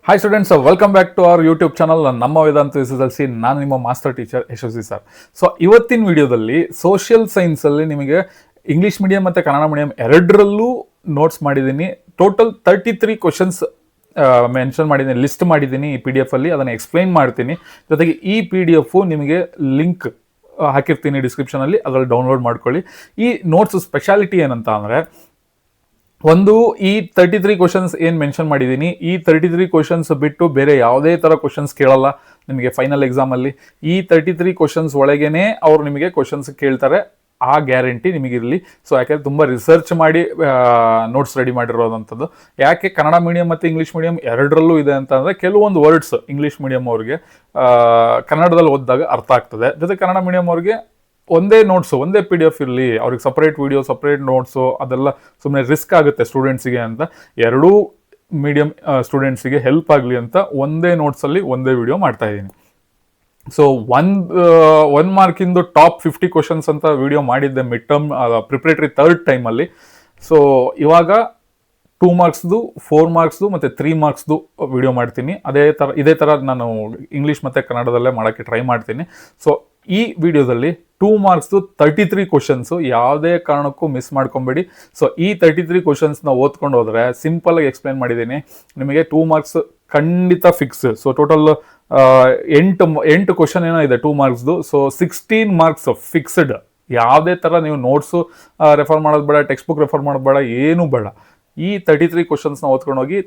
Hi students, welcome back to our YouTube channel. ನಮ್ಮ ವೇದಾಂತ ಎಸ್ ನಾನು ನಿಮ್ಮ master teacher Yashasvi sir. So ಇವತ್ತಿನ ವಿಡಿಯೋದಲ್ಲಿ ಸೋಷಿಯಲ್ ಸೈನ್ಸಲ್ಲಿ ನಿಮಗೆ ಇಂಗ್ಲೀಷ್ ಮೀಡಿಯಂ ಮತ್ತು ಕನ್ನಡ ಮೀಡಿಯಂ ಎರಡರಲ್ಲೂ ನೋಟ್ಸ್ ಮಾಡಿದ್ದೀನಿ. ಟೋಟಲ್ 33 ಕ್ವಶನ್ಸ್ ಮೆನ್ಷನ್ ಮಾಡಿದ್ದೀನಿ, ಲಿಸ್ಟ್ ಮಾಡಿದ್ದೀನಿ ಈ PDF ಅಲ್ಲಿ. ಅದನ್ನು ಎಕ್ಸ್ಪ್ಲೈನ್ ಮಾಡ್ತೀನಿ. ಜೊತೆಗೆ ಈ PDF ನಿಮಗೆ ಲಿಂಕ್ ಹಾಕಿರ್ತೀನಿ ಡಿಸ್ಕ್ರಿಪ್ಷನಲ್ಲಿ, ಅದರಲ್ಲಿ ಡೌನ್ಲೋಡ್ ಮಾಡ್ಕೊಳ್ಳಿ. ಈ ನೋಟ್ಸ್ ಸ್ಪೆಷಾಲಿಟಿ ಏನಂತ ಅಂದರೆ, ಒಂದು ಈ 33 ಕ್ವಶನ್ಸ್ ಏನು ಮೆನ್ಷನ್ ಮಾಡಿದ್ದೀನಿ, ಈ 33 ಕ್ವಶನ್ಸ್ ಬಿಟ್ಟು ಬೇರೆ ಯಾವುದೇ ಥರ ಕ್ವಶನ್ಸ್ ಕೇಳಲ್ಲ ನಿಮಗೆ ಫೈನಲ್ ಎಕ್ಸಾಮಲ್ಲಿ. ಈ 33 ಕ್ವಶನ್ಸ್ ಒಳಗೇನೆ ಅವರು ನಿಮಗೆ ಕ್ವಶನ್ಸ್ ಕೇಳ್ತಾರೆ, ಆ ಗ್ಯಾರಂಟಿ ನಿಮಗಿರಲಿ. ಸೊ ಯಾಕೆಂದರೆ ತುಂಬ ರಿಸರ್ಚ್ ಮಾಡಿ ನೋಟ್ಸ್ ರೆಡಿ ಮಾಡಿರೋದಂಥದ್ದು. ಯಾಕೆ ಕನ್ನಡ ಮೀಡಿಯಂ ಮತ್ತು ಇಂಗ್ಲೀಷ್ ಮೀಡಿಯಂ ಎರಡರಲ್ಲೂ ಇದೆ ಅಂತ ಅಂದರೆ, ಕೆಲವೊಂದು ವರ್ಡ್ಸ್ ಇಂಗ್ಲೀಷ್ ಮೀಡಿಯಂ ಅವ್ರಿಗೆ ಕನ್ನಡದಲ್ಲಿ ಓದಿದಾಗ ಅರ್ಥ ಆಗ್ತದೆ. ಜೊತೆ ಕನ್ನಡ ಮೀಡಿಯಂ ಅವ್ರಿಗೆ ಒಂದೇ ನೋಟ್ಸು, ಒಂದೇ PDF ಇರಲಿ, ಅವ್ರಿಗೆ ಸಪ್ರೇಟ್ ವಿಡಿಯೋ, ಸಪ್ರೇಟ್ ನೋಟ್ಸು, ಅದೆಲ್ಲ ಸುಮ್ಮನೆ ರಿಸ್ಕ್ ಆಗುತ್ತೆ ಸ್ಟೂಡೆಂಟ್ಸಿಗೆ ಅಂತ. ಎರಡೂ ಮೀಡಿಯಂ ಸ್ಟೂಡೆಂಟ್ಸಿಗೆ ಹೆಲ್ಪ್ ಆಗಲಿ ಅಂತ ಒಂದೇ ನೋಟ್ಸಲ್ಲಿ ಒಂದೇ ವಿಡಿಯೋ ಮಾಡ್ತಾ ಇದ್ದೀನಿ. ಸೊ ಒನ್ ಮಾರ್ಕಿಂದು ಟಾಪ್ 50 ಕ್ವಶನ್ಸ್ ಅಂತ ವಿಡಿಯೋ ಮಾಡಿದ್ದೆ ಮಿಡ್ ಟರ್ಮ್ ಪ್ರಿಪ್ರೇಟರಿ 3rd ಟೈಮಲ್ಲಿ. ಸೊ ಇವಾಗ 2 ಮಾರ್ಕ್ಸ್ದು, 4 ಮಾರ್ಕ್ಸ್ದು ಮತ್ತು 3 ಮಾರ್ಕ್ಸ್ದು ವಿಡಿಯೋ ಮಾಡ್ತೀನಿ. ಇದೇ ಥರ ನಾನು ಇಂಗ್ಲೀಷ್ ಮತ್ತು ಕನ್ನಡದಲ್ಲೇ ಮಾಡೋಕ್ಕೆ ಟ್ರೈ ಮಾಡ್ತೀನಿ. ಸೊ ಈ ವಿಡಿಯೋದಲ್ಲಿ 2 ಮಾರ್ಕ್ಸ್ದು 33 ಕ್ವಶನ್ಸು ಯಾವುದೇ ಕಾರಣಕ್ಕೂ ಮಿಸ್ ಮಾಡ್ಕೊಬೇಡಿ. ಸೊ ಈ 33 ಕ್ವಶನ್ಸ್ನ ಓದ್ಕೊಂಡು ಹೋದರೆ, ಸಿಂಪಲಾಗಿ ಎಕ್ಸ್ಪ್ಲೈನ್ ಮಾಡಿದ್ದೀನಿ, ನಿಮಗೆ 2 ಮಾರ್ಕ್ಸ್ ಖಂಡಿತ ಫಿಕ್ಸ್. ಸೊ ಟೋಟಲ್ 8 ಕ್ವಶನ್ ಏನೋ ಇದೆ 2 ಮಾರ್ಕ್ಸ್ದು. So 16 marks fixed. ಯಾವುದೇ ಥರ ನೀವು ನೋಟ್ಸು ರೆಫರ್ ಮಾಡೋದು ಬೇಡ, ಟೆಕ್ಸ್ಟ್ ಬುಕ್ ರೆಫರ್ ಮಾಡೋದು ಬೇಡ, ಏನೂ ಬೇಡ. ಈ 33 ಕ್ವಶನ್ಸ್ನ ಓದ್ಕೊಂಡು ಹೋಗಿ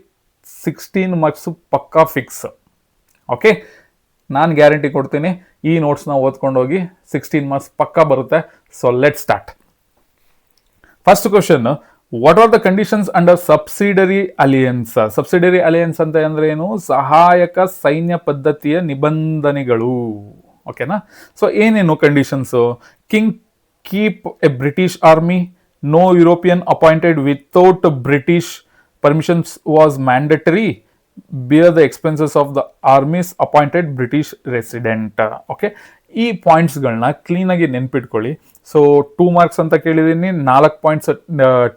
16 ಮಾರ್ಕ್ಸ್ ಪಕ್ಕಾ ಫಿಕ್ಸ್. ಓಕೆ, ನಾನು ಗ್ಯಾರಂಟಿ ಕೊಡ್ತೀನಿ, ಈ ನೋಟ್ಸ್ನ ಓದ್ಕೊಂಡು ಹೋಗಿ 16 ಮಾರ್ಕ್ಸ್ ಪಕ್ಕಾ ಬರುತ್ತೆ. So let start. First question, what are the conditions under subsidiary alliance? Subsidiary alliance ಅಂತ ಅಂದರೆ ಏನು? ಸಹಾಯಕ ಸೈನ್ಯ ಪದ್ಧತಿಯ ನಿಬಂಧನೆಗಳು. ಓಕೆನಾ? ಸೊ ಏನೇನು conditions? King keep a British army, no European appointed without British permissions was mandatory, bear the expenses of the armies appointed British resident. Okay, ಈ ಪಾಯಿಂಟ್ಸ್ಗಳನ್ನ ಕ್ಲೀನಾಗಿ ನೆನ್ಪಿಟ್ಕೊಳ್ಳಿ. ಸೊ 2 ಮಾರ್ಕ್ಸ್ ಅಂತ ಕೇಳಿದ್ದೀನಿ, 4 ಪಾಯಿಂಟ್ಸ್.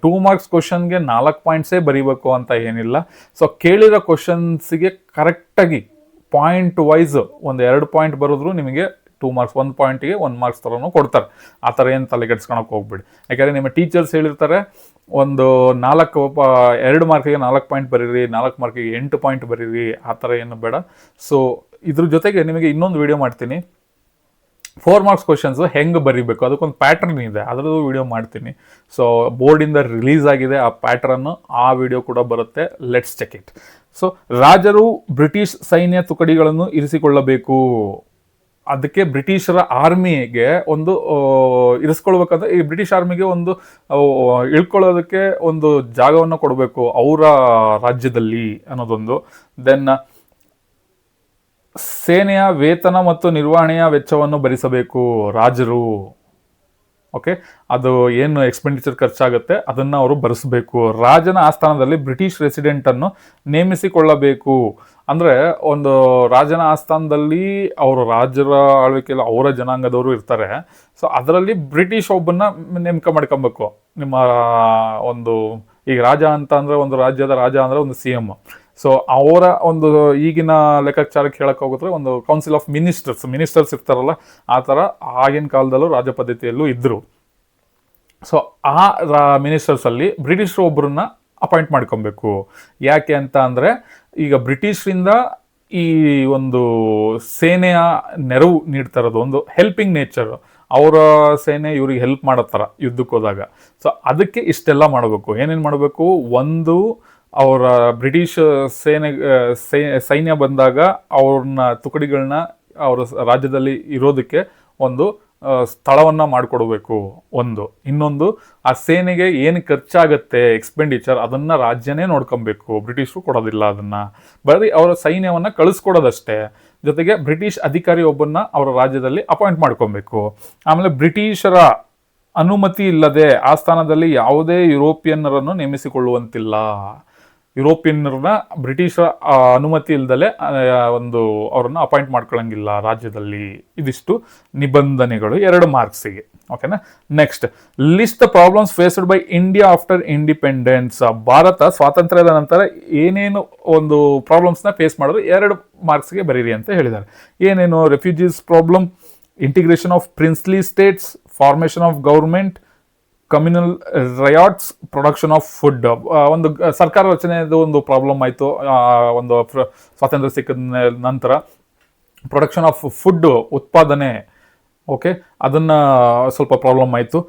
2 ಮಾರ್ಕ್ಸ್ ಕ್ವಶನ್ಗೆ 4 ಪಾಯಿಂಟ್ಸೇ ಬರೀಬೇಕು ಅಂತ ಏನಿಲ್ಲ. ಸೊ ಕೇಳಿರೋ ಕ್ವಶನ್ಸಿಗೆ ಕರೆಕ್ಟಾಗಿ ಪಾಯಿಂಟ್ ವೈಸ್ ಒಂದು 2 ಪಾಯಿಂಟ್ ಬರೋದ್ರು ನಿಮಗೆ 2 ಮಾರ್ಕ್ಸ್, 1 ಪಾಯಿಂಟಿಗೆ 1 ಮಾರ್ಕ್ಸ್ ಥರನೂ ಕೊಡ್ತಾರೆ. ಆ ಥರ ಏನು ತಲೆ ಕೆಡ್ಸ್ಕೊಳಕ್ಕೆ ಹೋಗ್ಬೇಡಿ. ಯಾಕಂದರೆ ನಿಮ್ಮ ಟೀಚರ್ಸ್ ಹೇಳಿರ್ತಾರೆ, ಒಂದು 2 ಮಾರ್ಕಿಗೆ 4 ಪಾಯಿಂಟ್ ಬರೀರಿ, 4 ಮಾರ್ಕಿಗೆ 8 ಪಾಯಿಂಟ್ ಬರೀರಿ, ಆ ಥರ ಏನು ಬೇಡ. ಸೊ ಇದ್ರ ಜೊತೆಗೆ ನಿಮಗೆ ಇನ್ನೊಂದು ವಿಡಿಯೋ ಮಾಡ್ತೀನಿ, 4 ಮಾರ್ಕ್ಸ್ ಕ್ವಶನ್ಸು ಹೆಂಗೆ ಬರೀಬೇಕು, ಅದಕ್ಕೊಂದು ಪ್ಯಾಟ್ರನ್ ಇದೆ, ಅದರದ್ದು ವಿಡಿಯೋ ಮಾಡ್ತೀನಿ. ಸೊ ಬೋರ್ಡಿಂದ ರಿಲೀಸ್ ಆಗಿದೆ ಆ ಪ್ಯಾಟ್ರನ್ನು, ಆ ವಿಡಿಯೋ ಕೂಡ ಬರುತ್ತೆ. Let's check it. ಸೊ ರಾಜರು ಬ್ರಿಟಿಷ್ ಸೈನ್ಯ ತುಕಡಿಗಳನ್ನು ಇರಿಸಿಕೊಳ್ಳಬೇಕು. ಅದಕ್ಕೆ ಬ್ರಿಟಿಷರ ಆರ್ಮಿಗೆ ಒಂದು ಇರಿಸ್ಕೊಳ್ಬೇಕಂದ್ರೆ, ಈ ಬ್ರಿಟಿಷ್ ಆರ್ಮಿಗೆ ಒಂದು ಇಳ್ಕೊಳ್ಳೋದಕ್ಕೆ ಒಂದು ಜಾಗವನ್ನು ಕೊಡಬೇಕು ಅವರ ರಾಜ್ಯದಲ್ಲಿ ಅನ್ನೋದೊಂದು. ದೆನ್ ಸೇನೆಯ ವೇತನ ಮತ್ತು ನಿರ್ವಹಣೆಯ ವೆಚ್ಚವನ್ನು ಭರಿಸಬೇಕು ರಾಜರು. ಓಕೆ, ಅದು ಏನು ಎಕ್ಸ್ಪೆಂಡಿಚರ್ ಖರ್ಚಾಗುತ್ತೆ ಅದನ್ನು ಅವರು ಭರಿಸಬೇಕು. ರಾಜನ ಆಸ್ಥಾನದಲ್ಲಿ ಬ್ರಿಟಿಷ್ ರೆಸಿಡೆಂಟನ್ನು ನೇಮಿಸಿಕೊಳ್ಳಬೇಕು. ಅಂದರೆ ಒಂದು ರಾಜನ ಆಸ್ಥಾನದಲ್ಲಿ ಅವರು ರಾಜರ ಆಳ್ವಿಕೆಯಲ್ಲಿ ಅವರ ಜನಾಂಗದವರು ಇರ್ತಾರೆ. ಸೊ ಅದರಲ್ಲಿ ಬ್ರಿಟಿಷ್ ಒಬ್ಬನ್ನ ನೇಮಕ ಮಾಡ್ಕೊಬೇಕು. ನಿಮ್ಮ ಒಂದು ಈಗ ರಾಜ ಅಂತ ಅಂದರೆ, ಒಂದು ರಾಜ್ಯದ ರಾಜ ಅಂದರೆ ಒಂದು CM. ಸೊ ಅವರ ಒಂದು ಈಗಿನ ಲೆಕ್ಕಾಚಾರಕ್ಕೆ ಹೇಳಕ್ಕೆ ಹೋಗಿದ್ರೆ ಒಂದು ಕೌನ್ಸಿಲ್ ಆಫ್ ಮಿನಿಸ್ಟರ್ಸ್ ಇರ್ತಾರಲ್ಲ, ಆ ಥರ ಆಗಿನ ಕಾಲದಲ್ಲೂ ರಾಜ ಪದ್ಧತಿಯಲ್ಲೂ ಇದ್ದರು. ಸೊ ಆ ಮಿನಿಸ್ಟರ್ಸಲ್ಲಿ ಬ್ರಿಟಿಷರು ಒಬ್ಬರನ್ನ ಅಪಾಯಿಂಟ್ ಮಾಡ್ಕೊಬೇಕು. ಯಾಕೆ ಅಂತ ಅಂದರೆ, ಈಗ ಬ್ರಿಟಿಷರಿಂದ ಈ ಒಂದು ಸೇನೆಯ ನೆರವು ನೀಡ್ತಾ ಇರೋದು ಒಂದು ಹೆಲ್ಪಿಂಗ್ ನೇಚರ್. ಅವರ ಸೇನೆ ಇವ್ರಿಗೆ ಹೆಲ್ಪ್ ಮಾಡೋ ಥರ ಯುದ್ಧಕ್ಕೆ ಹೋದಾಗ. ಸೊ ಅದಕ್ಕೆ ಇಷ್ಟೆಲ್ಲ ಮಾಡಬೇಕು. ಏನೇನು ಮಾಡಬೇಕು? ಒಂದು, ಅವರ ಬ್ರಿಟಿಷ್ ಸೈನ್ಯ ಬಂದಾಗ ಅವ್ರನ್ನ ತುಕಡಿಗಳನ್ನ ಅವರ ರಾಜ್ಯದಲ್ಲಿ ಇರೋದಕ್ಕೆ ಒಂದು ಸ್ಥಳವನ್ನು ಮಾಡಿಕೊಡ್ಬೇಕು ಒಂದು. ಇನ್ನೊಂದು, ಆ ಸೇನೆಗೆ ಏನು ಖರ್ಚಾಗತ್ತೆ ಎಕ್ಸ್ಪೆಂಡಿಚರ್, ಅದನ್ನು ರಾಜ್ಯನೇ ನೋಡ್ಕೊಬೇಕು, ಬ್ರಿಟಿಷರು ಕೊಡೋದಿಲ್ಲ. ಅದನ್ನು ಬರೀ ಅವರ ಸೈನ್ಯವನ್ನು ಕಳಿಸ್ಕೊಡೋದಷ್ಟೇ. ಜೊತೆಗೆ ಬ್ರಿಟಿಷ್ ಅಧಿಕಾರಿ ಒಬ್ಬನ್ನ ಅವರ ರಾಜ್ಯದಲ್ಲಿ ಅಪಾಯಿಂಟ್ ಮಾಡ್ಕೊಬೇಕು. ಆಮೇಲೆ ಬ್ರಿಟಿಷರ ಅನುಮತಿ ಇಲ್ಲದೆ ಆ ಸ್ಥಾನದಲ್ಲಿ ಯಾವುದೇ ಯುರೋಪಿಯನ್ನರನ್ನು ನೇಮಿಸಿಕೊಳ್ಳುವಂತಿಲ್ಲ. ಯುರೋಪಿಯನ್ನರನ್ನ ಬ್ರಿಟಿಷರ ಅನುಮತಿ ಇಲ್ದಲೆ ಒಂದು ಅವ್ರನ್ನ ಅಪಾಯಿಂಟ್ ಮಾಡ್ಕೊಳಂಗಿಲ್ಲ ರಾಜ್ಯದಲ್ಲಿ. ಇದಿಷ್ಟು ನಿಬಂಧನೆಗಳು 2 ಮಾರ್ಕ್ಸಿಗೆ. ಓಕೆನಾ. Next, list the problems faced by India after independence. Bharat ಸ್ವಾತಂತ್ರ್ಯದ ನಂತರ ಏನೇನು ಒಂದು ಪ್ರಾಬ್ಲಮ್ಸ್ನ ಫೇಸ್ ಮಾಡಿದ್ರು 2 ಮಾರ್ಕ್ಸ್ಗೆ ಬರೀರಿ ಅಂತ ಹೇಳಿದ್ದಾರೆ. ಏನೇನು? Refugees problem, integration of princely states, formation of government, communal riots, production of food. ಒಂದು ಸರ್ಕಾರ ರಚನೆದು ಒಂದು ಪ್ರಾಬ್ಲಮ್ ಆಯಿತು ಒಂದು ಸ್ವಾತಂತ್ರ್ಯ ಸಿಕ್ಕಿದ ನಂತರ. ಪ್ರೊಡಕ್ಷನ್ ಆಫ್ ಫುಡ್, ಉತ್ಪಾದನೆ, ಓಕೆ, ಅದನ್ನು ಸ್ವಲ್ಪ ಪ್ರಾಬ್ಲಮ್ ಆಯಿತು.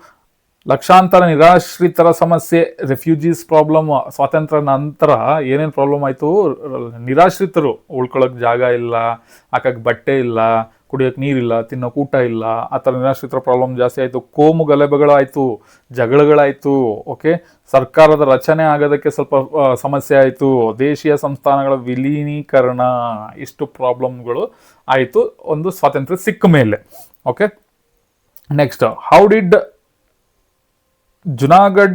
ಲಕ್ಷಾಂತರ ನಿರಾಶ್ರಿತರ ಸಮಸ್ಯೆ, ರೆಫ್ಯೂಜೀಸ್ ಪ್ರಾಬ್ಲಮ್. ಸ್ವಾತಂತ್ರ್ಯ ನಂತರ ಏನೇನು ಪ್ರಾಬ್ಲಮ್ ಆಯಿತು? ನಿರಾಶ್ರಿತರು, ಉಳ್ಕೊಳ್ಳೋಕೆ ಜಾಗ ಇಲ್ಲ, ಹಾಕಕ್ಕೆ ಬಟ್ಟೆ ಇಲ್ಲ, ಕುಡಿಯೋಕೆ ನೀರಿಲ್ಲ, ತಿನ್ನೋಕೆ ಊಟ ಇಲ್ಲ, ಆ ಥರ ನಿರಾಶ್ರಿತರ ಪ್ರಾಬ್ಲಮ್ ಜಾಸ್ತಿ ಆಯಿತು. ಕೋಮು ಗಲಭೆಗಳಾಯಿತು, ಜಗಳಗಳಾಯಿತು. ಓಕೆ, ಸರ್ಕಾರದ ರಚನೆ ಆಗೋದಕ್ಕೆ ಸ್ವಲ್ಪ ಸಮಸ್ಯೆ ಆಯಿತು. ದೇಶೀಯ ಸಂಸ್ಥಾನಗಳ ವಿಲೀನೀಕರಣ, ಇಷ್ಟು ಪ್ರಾಬ್ಲಮ್ಗಳು ಆಯಿತು ಒಂದು ಸ್ವಾತಂತ್ರ್ಯ ಸಿಕ್ಕ ಮೇಲೆ. Okay. Next, how did Junagadh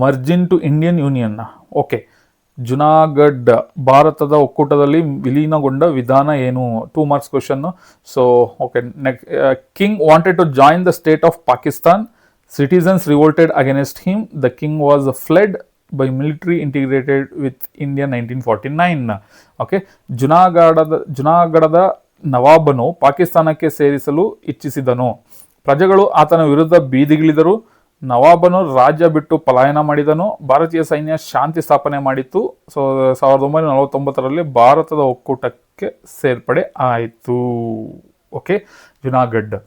merge into Indian union? Okay, Junagadh ಭಾರತದ ಒಕ್ಕೂಟದಲ್ಲಿ ವಿಲೀನಗೊಂಡ ವಿಧಾನ ಏನು? 2 marks question. So okay. Next, king wanted to join the state of Pakistan, citizens revolted against him, the king was fled by military integrated with India 1949. ಓಕೆ, ಜುನಾಗಢದ ನವಾಬನು ಪಾಕಿಸ್ತಾನಕ್ಕೆ ಸೇರಿಸಲು ಇಚ್ಛಿಸಿದನು. ಪ್ರಜೆಗಳು ಆತನ ವಿರುದ್ಧ ಬೀದಿಗಿಳಿದರು. ನವಾಬನು ರಾಜ್ಯ ಬಿಟ್ಟು ಪಲಾಯನ ಮಾಡಿದನು. ಭಾರತೀಯ ಸೈನ್ಯ ಶಾಂತಿ ಸ್ಥಾಪನೆ ಮಾಡಿತ್ತು. ಸೊ 1949ರಲ್ಲಿ ಭಾರತದ ಒಕ್ಕೂಟಕ್ಕೆ ಸೇರ್ಪಡೆ ಆಯಿತು. ಓಕೆ, ಜುನಾಗಢ್.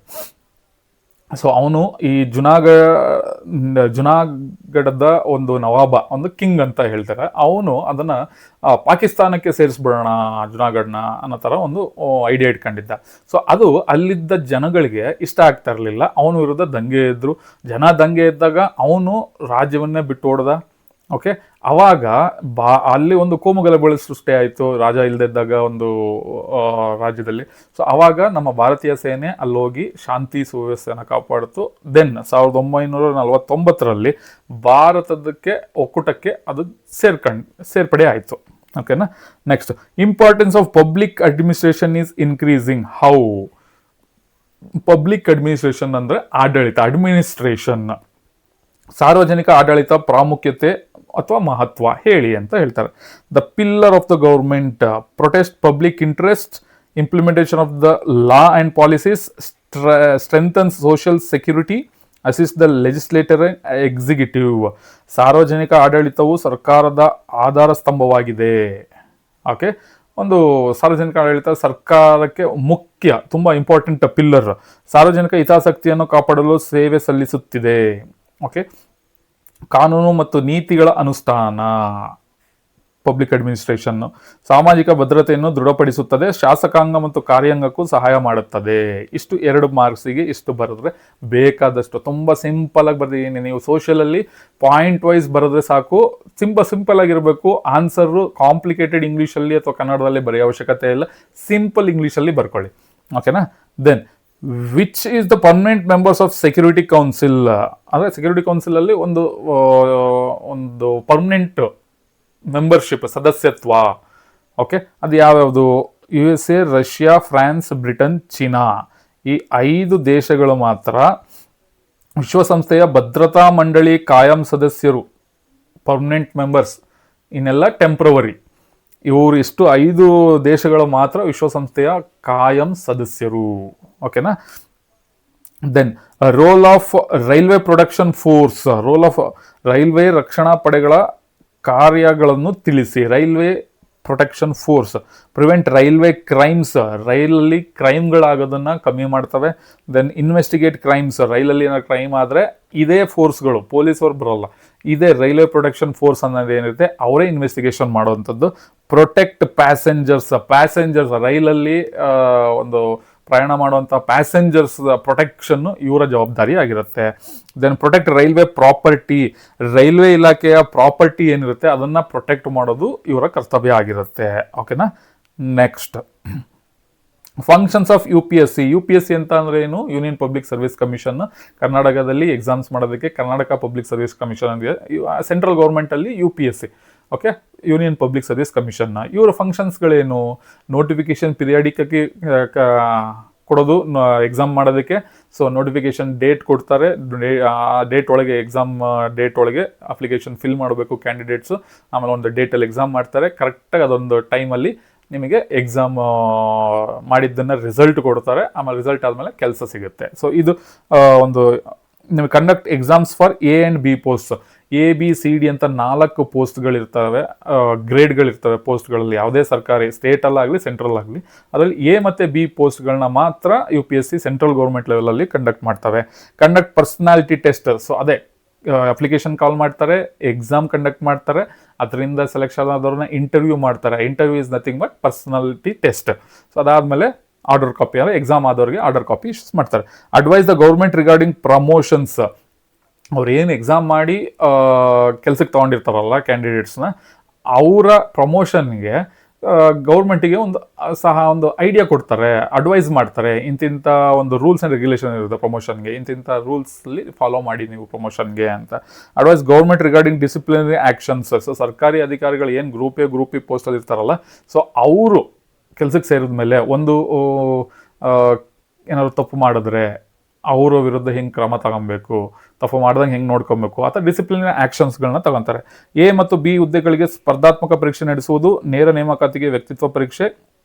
ಸೊ ಅವನು ಈ ಜುನಾಗಢದ ಒಂದು ನವಾಬ, ಒಂದು ಕಿಂಗ್ ಅಂತ ಹೇಳ್ತಾರೆ. ಅವನು ಅದನ್ನು ಪಾಕಿಸ್ತಾನಕ್ಕೆ ಸೇರಿಸ್ಬಿಡೋಣ ಜುನಾಗಢ್ನ ಅನ್ನೋ ಥರ ಒಂದು ಐಡಿಯಾ ಇಟ್ಕೊಂಡಿದ್ದ. ಸೊ ಅದು ಅಲ್ಲಿದ್ದ ಜನಗಳಿಗೆ ಇಷ್ಟ ಆಗ್ತಾ ಇರಲಿಲ್ಲ. ಅವನ ವಿರುದ್ಧ ದಂಗೆ ಎದ್ರು. ದಂಗೆ ಎದ್ದಾಗ ಅವನು ರಾಜ್ಯವನ್ನೇ ಬಿಟ್ಟು ಓಡ್ದ. ಓಕೆ, ಅವಾಗ ಅಲ್ಲಿ ಒಂದು ಕೋಮುಗಲಭೆ ಸೃಷ್ಟಿ ಆಯಿತು ರಾಜ ಇಲ್ಲದಿದ್ದಾಗ ಒಂದು ರಾಜ್ಯದಲ್ಲಿ. ಸೊ ಅವಾಗ ನಮ್ಮ ಭಾರತೀಯ ಸೇನೆ ಅಲ್ಲೋಗಿ ಶಾಂತಿ ಸುವ್ಯವಸ್ಥೆಯನ್ನು ಕಾಪಾಡಿತು. ದೆನ್ 1949ರಲ್ಲಿ ಭಾರತದಕ್ಕೆ ಒಕ್ಕೂಟಕ್ಕೆ ಅದು ಸೇರ್ಪಡೆ ಆಯಿತು. ಓಕೆನಾ. Next, importance of public administration is increasing. How? Public administration ಅಂದರೆ ಆಡಳಿತ, ಅಡ್ಮಿನಿಸ್ಟ್ರೇಷನ್, ಸಾರ್ವಜನಿಕ ಆಡಳಿತ ಪ್ರಾಮುಖ್ಯತೆ ಅಥವಾ ಮಹತ್ವ ಹೇಳಿ ಅಂತ ಹೇಳ್ತಾರೆ. The pillar of the government, protest public interest, implementation of the law and policies, strengthens social security, assist the legislator executive. ಸಾರ್ವಜನಿಕ ಆಡಳಿತವು ಸರ್ಕಾರದ ಆಧಾರ ಸ್ತಂಭವಾಗಿದೆ. ಓಕೆ, ಒಂದು ಸಾರ್ವಜನಿಕ ಆಡಳಿತ ಸರ್ಕಾರಕ್ಕೆ ಮುಖ್ಯ, ತುಂಬ ಇಂಪಾರ್ಟೆಂಟ್ ಪಿಲ್ಲರ್. ಸಾರ್ವಜನಿಕ ಹಿತಾಸಕ್ತಿಯನ್ನು ಕಾಪಾಡಲು ಸೇವೆ ಸಲ್ಲಿಸುತ್ತಿದೆ. ಓಕೆ, ಕಾನೂನು ಮತ್ತು ನೀತಿಗಳ ಅನುಷ್ಠಾನ, ಪಬ್ಲಿಕ್ ಅಡ್ಮಿನಿಸ್ಟ್ರೇಷನ್. ಸಾಮಾಜಿಕ ಭದ್ರತೆಯನ್ನು ದೃಢಪಡಿಸುತ್ತದೆ. ಶಾಸಕಾಂಗ ಮತ್ತು ಕಾರ್ಯಾಂಗಕ್ಕೂ ಸಹಾಯ ಮಾಡುತ್ತದೆ. ಇಷ್ಟು 2 ಮಾರ್ಕ್ಸಿಗೆ ಇಷ್ಟು ಬರೆದ್ರೆ ಬೇಕಾದಷ್ಟು. ತುಂಬ ಸಿಂಪಲ್ ಆಗಿ ಬರ್ದಿದ್ದೀನಿ. ನೀವು ಸೋಷಿಯಲಲ್ಲಿ ಪಾಯಿಂಟ್ ವೈಸ್ ಬರೆದ್ರೆ ಸಾಕು. ಸಿಂಪಲ್ ಆಗಿರಬೇಕು. ಆನ್ಸರು ಕಾಂಪ್ಲಿಕೇಟೆಡ್ ಇಂಗ್ಲೀಷಲ್ಲಿ ಅಥವಾ ಕನ್ನಡದಲ್ಲಿ ಬರೆಯೋ ಅವಶ್ಯಕತೆ ಇಲ್ಲ. ಸಿಂಪಲ್ ಇಂಗ್ಲೀಷಲ್ಲಿ ಬರ್ಕೊಳ್ಳಿ. ಓಕೆನಾ. Then, which is the permanent members of security council? ಅಂದರೆ ಸೆಕ್ಯೂರಿಟಿ ಕೌನ್ಸಿಲಲ್ಲಿ ಒಂದು ಪರ್ಮನೆಂಟ್ ಮೆಂಬರ್ಶಿಪ್, ಸದಸ್ಯತ್ವ. ಓಕೆ, ಅದು ಯಾವ್ಯಾವುದು? USA, Russia, France, Britain, China. ಈ 5 ದೇಶಗಳು ಮಾತ್ರ ವಿಶ್ವಸಂಸ್ಥೆಯ ಭದ್ರತಾ ಮಂಡಳಿ ಕಾಯಂ ಸದಸ್ಯರು, ಪರ್ಮನೆಂಟ್ ಮೆಂಬರ್ಸ್. ಇನ್ನೆಲ್ಲ ಟೆಂಪ್ರವರಿ. ಇವರು ಇಷ್ಟು 5 ದೇಶಗಳು ಮಾತ್ರ ವಿಶ್ವಸಂಸ್ಥೆಯ ಕಾಯಂ ಸದಸ್ಯರು. ಓಕೆನಾ. Then, role of railway production force, role of railway ರಕ್ಷಣಾ ಪಡೆಗಳ ಕಾರ್ಯಗಳನ್ನು ತಿಳಿಸಿ. Railway protection force prevent railway crimes, ರೈಲಲ್ಲಿ ಕ್ರೈಮ್ಗಳಾಗೋದನ್ನು ಕಮ್ಮಿ ಮಾಡ್ತವೆ. ದೆನ್, ಇನ್ವೆಸ್ಟಿಗೇಟ್ ಕ್ರೈಮ್ಸ್, ರೈಲಲ್ಲಿ ಏನಾದ್ರು ಕ್ರೈಮ್ ಆದರೆ ಇದೇ ಫೋರ್ಸ್ಗಳು, ಪೊಲೀಸವ್ರು ಬರೋಲ್ಲ, ಇದೇ ರೈಲ್ವೆ ಪ್ರೊಟೆಕ್ಷನ್ ಫೋರ್ಸ್ ಅನ್ನೋದು ಏನಿರುತ್ತೆ ಅವರೇ ಇನ್ವೆಸ್ಟಿಗೇಷನ್ ಮಾಡುವಂಥದ್ದು. ಪ್ರೊಟೆಕ್ಟ್ ಪ್ಯಾಸೆಂಜರ್ಸ್, ರೈಲಲ್ಲಿ ಒಂದು ಪ್ರಯಾಣ ಮಾಡುವಂಥ ಪ್ಯಾಸೆಂಜರ್ಸ್ ಪ್ರೊಟೆಕ್ಷನ್ನು ಇವರ ಜವಾಬ್ದಾರಿ ಆಗಿರುತ್ತೆ. Then, protect railway property, railway ಇಲಾಖೆಯ ಪ್ರಾಪರ್ಟಿ ಏನಿರುತ್ತೆ ಅದನ್ನು ಪ್ರೊಟೆಕ್ಟ್ ಮಾಡೋದು ಇವರ ಕರ್ತವ್ಯ ಆಗಿರುತ್ತೆ. ಓಕೆನಾ. Next, functions of U P S C ಅಂತ ಅಂದ್ರೆ ಏನು? Union public service commission. ಕರ್ನಾಟಕದಲ್ಲಿ ಎಕ್ಸಾಮ್ಸ್ ಮಾಡೋದಕ್ಕೆ ಕರ್ನಾಟಕ ಪಬ್ಲಿಕ್ ಸರ್ವಿಸ್ ಕಮಿಷನ್ ಅಂದ್ರೆ ಸೆಂಟ್ರಲ್ ಗೌರ್ಮೆಂಟ್ ಅಲ್ಲಿ UPSC. Okay, union public service commission. ಇವರ ಫಂಕ್ಷನ್ಸ್ಗಳೇನು? ನೋಟಿಫಿಕೇಶನ್ ಪಿರಿಯಾಡಿಕ್ ಆಗಿ ಕೊಡೋದು ಎಕ್ಸಾಮ್ ಮಾಡೋದಕ್ಕೆ. ಸೊ ನೋಟಿಫಿಕೇಶನ್ ಡೇಟ್ ಕೊಡ್ತಾರೆ, ಆ ಡೇಟ್ ಒಳಗೆ ಎಕ್ಸಾಮ್ ಡೇಟ್ ಒಳಗೆ ಅಪ್ಲಿಕೇಶನ್ ಫಿಲ್ ಮಾಡಬೇಕು ಕ್ಯಾಂಡಿಡೇಟ್ಸು. ಆಮೇಲೆ ಒಂದು ಡೇಟಲ್ಲಿ ಎಕ್ಸಾಮ್ ಮಾಡ್ತಾರೆ. ಕರೆಕ್ಟಾಗಿ ಅದೊಂದು ಟೈಮಲ್ಲಿ ನಿಮಗೆ ಎಕ್ಸಾಮ್ ಮಾಡಿದ್ದನ್ನು ರಿಸಲ್ಟ್ ಕೊಡ್ತಾರೆ. ಆಮೇಲೆ ರಿಸಲ್ಟ್ ಆದಮೇಲೆ ಕೆಲಸ ಸಿಗುತ್ತೆ. ಸೊ ಇದು ಒಂದು ನಿಮಗೆ conduct exams for A and B post. ABCD ಅಂತ 4 ಪೋಸ್ಟ್ಗಳಿರ್ತವೆ, ಗ್ರೇಡ್ಗಳಿರ್ತವೆ ಪೋಸ್ಟ್ಗಳಲ್ಲಿ. ಯಾವುದೇ ಸರ್ಕಾರಿ ಸ್ಟೇಟಲ್ಲಾಗಲಿ ಸೆಂಟ್ರಲ್ ಆಗಲಿ, ಅದರಲ್ಲಿ A ಮತ್ತು B ಪೋಸ್ಟ್ಗಳನ್ನ ಮಾತ್ರ UPSC ಸೆಂಟ್ರಲ್ ಗೌರ್ಮೆಂಟ್ ಲೆವೆಲಲ್ಲಿ ಕಂಡಕ್ಟ್ ಮಾಡ್ತವೆ. Conduct personality test. ಸೊ ಅದೇ ಅಪ್ಲಿಕೇಶನ್ ಕಾಲ್ ಮಾಡ್ತಾರೆ, ಎಕ್ಸಾಮ್ ಕಂಡಕ್ಟ್ ಮಾಡ್ತಾರೆ, ಅದರಿಂದ ಸೆಲೆಕ್ಷನ್ ಆದವ್ರನ್ನ ಇಂಟರ್ವ್ಯೂ ಮಾಡ್ತಾರೆ. Interview is nothing but personality test. So ಅದಾದಮೇಲೆ ಆರ್ಡರ್ ಕಾಪಿ, ಅಂದರೆ ಎಕ್ಸಾಮ್ ಆದವ್ರಿಗೆ ಆರ್ಡರ್ ಕಾಪಿ ಇಶ್ಯೂಸ್ ಮಾಡ್ತಾರೆ. Advise the government regarding promotions. ಅವ್ರು ಏನು ಎಕ್ಸಾಮ್ ಮಾಡಿ ಕೆಲ್ಸಕ್ಕೆ ತೊಗೊಂಡಿರ್ತಾರಲ್ಲ ಕ್ಯಾಂಡಿಡೇಟ್ಸ್ನ, ಅವರ ಪ್ರಮೋಷನ್ಗೆ ಗೌರ್ಮೆಂಟಿಗೆ ಒಂದು ಐಡಿಯಾ ಕೊಡ್ತಾರೆ, ಅಡ್ವೈಸ್ ಮಾಡ್ತಾರೆ. ಇಂತಿಂಥ ಒಂದು ರೂಲ್ಸ್ ಆ್ಯಂಡ್ ರೆಗ್ಯುಲೇಷನ್ ಇರುತ್ತೆ ಪ್ರಮೋಷನ್ಗೆ, ಇಂತಿಂಥ ರೂಲ್ಸಲ್ಲಿ ಫಾಲೋ ಮಾಡಿ ನೀವು ಪ್ರಮೋಷನ್ಗೆ ಅಂತ. Advise government regarding disciplinary actions. So ಸರ್ಕಾರಿ ಅಧಿಕಾರಿಗಳು ಏನು ಗ್ರೂಪ್ A ಪೋಸ್ಟಲ್ಲಿ ಇರ್ತಾರಲ್ಲ, ಸೊ ಅವರು ಕೆಲಸಕ್ಕೆ ಸೇರಿದ ಮೇಲೆ ಒಂದು ಏನಾದ್ರು ತಪ್ಪು ಮಾಡಿದ್ರೆ ಅವರ ವಿರುದ್ಧ ಹೆಂಗೆ ಕ್ರಮ ತಗೊಬೇಕು, ತಪ್ಪು ಮಾಡ್ದಂಗೆ ಹೆಂಗೆ ನೋಡ್ಕೊಬೇಕು, ಅಥವಾ ಡಿಸಿಪ್ಲಿನರಿ ಆ್ಯಕ್ಷನ್ಸ್ಗಳನ್ನ ತಗೊತಾರೆ. A ಮತ್ತು B ಹುದ್ದೆಗಳಿಗೆ ಸ್ಪರ್ಧಾತ್ಮಕ ಪರೀಕ್ಷೆ ನಡೆಸುವುದು, ನೇರ ನೇಮಕಾತಿಗೆ ವ್ಯಕ್ತಿತ್ವ ಪರೀಕ್ಷೆ,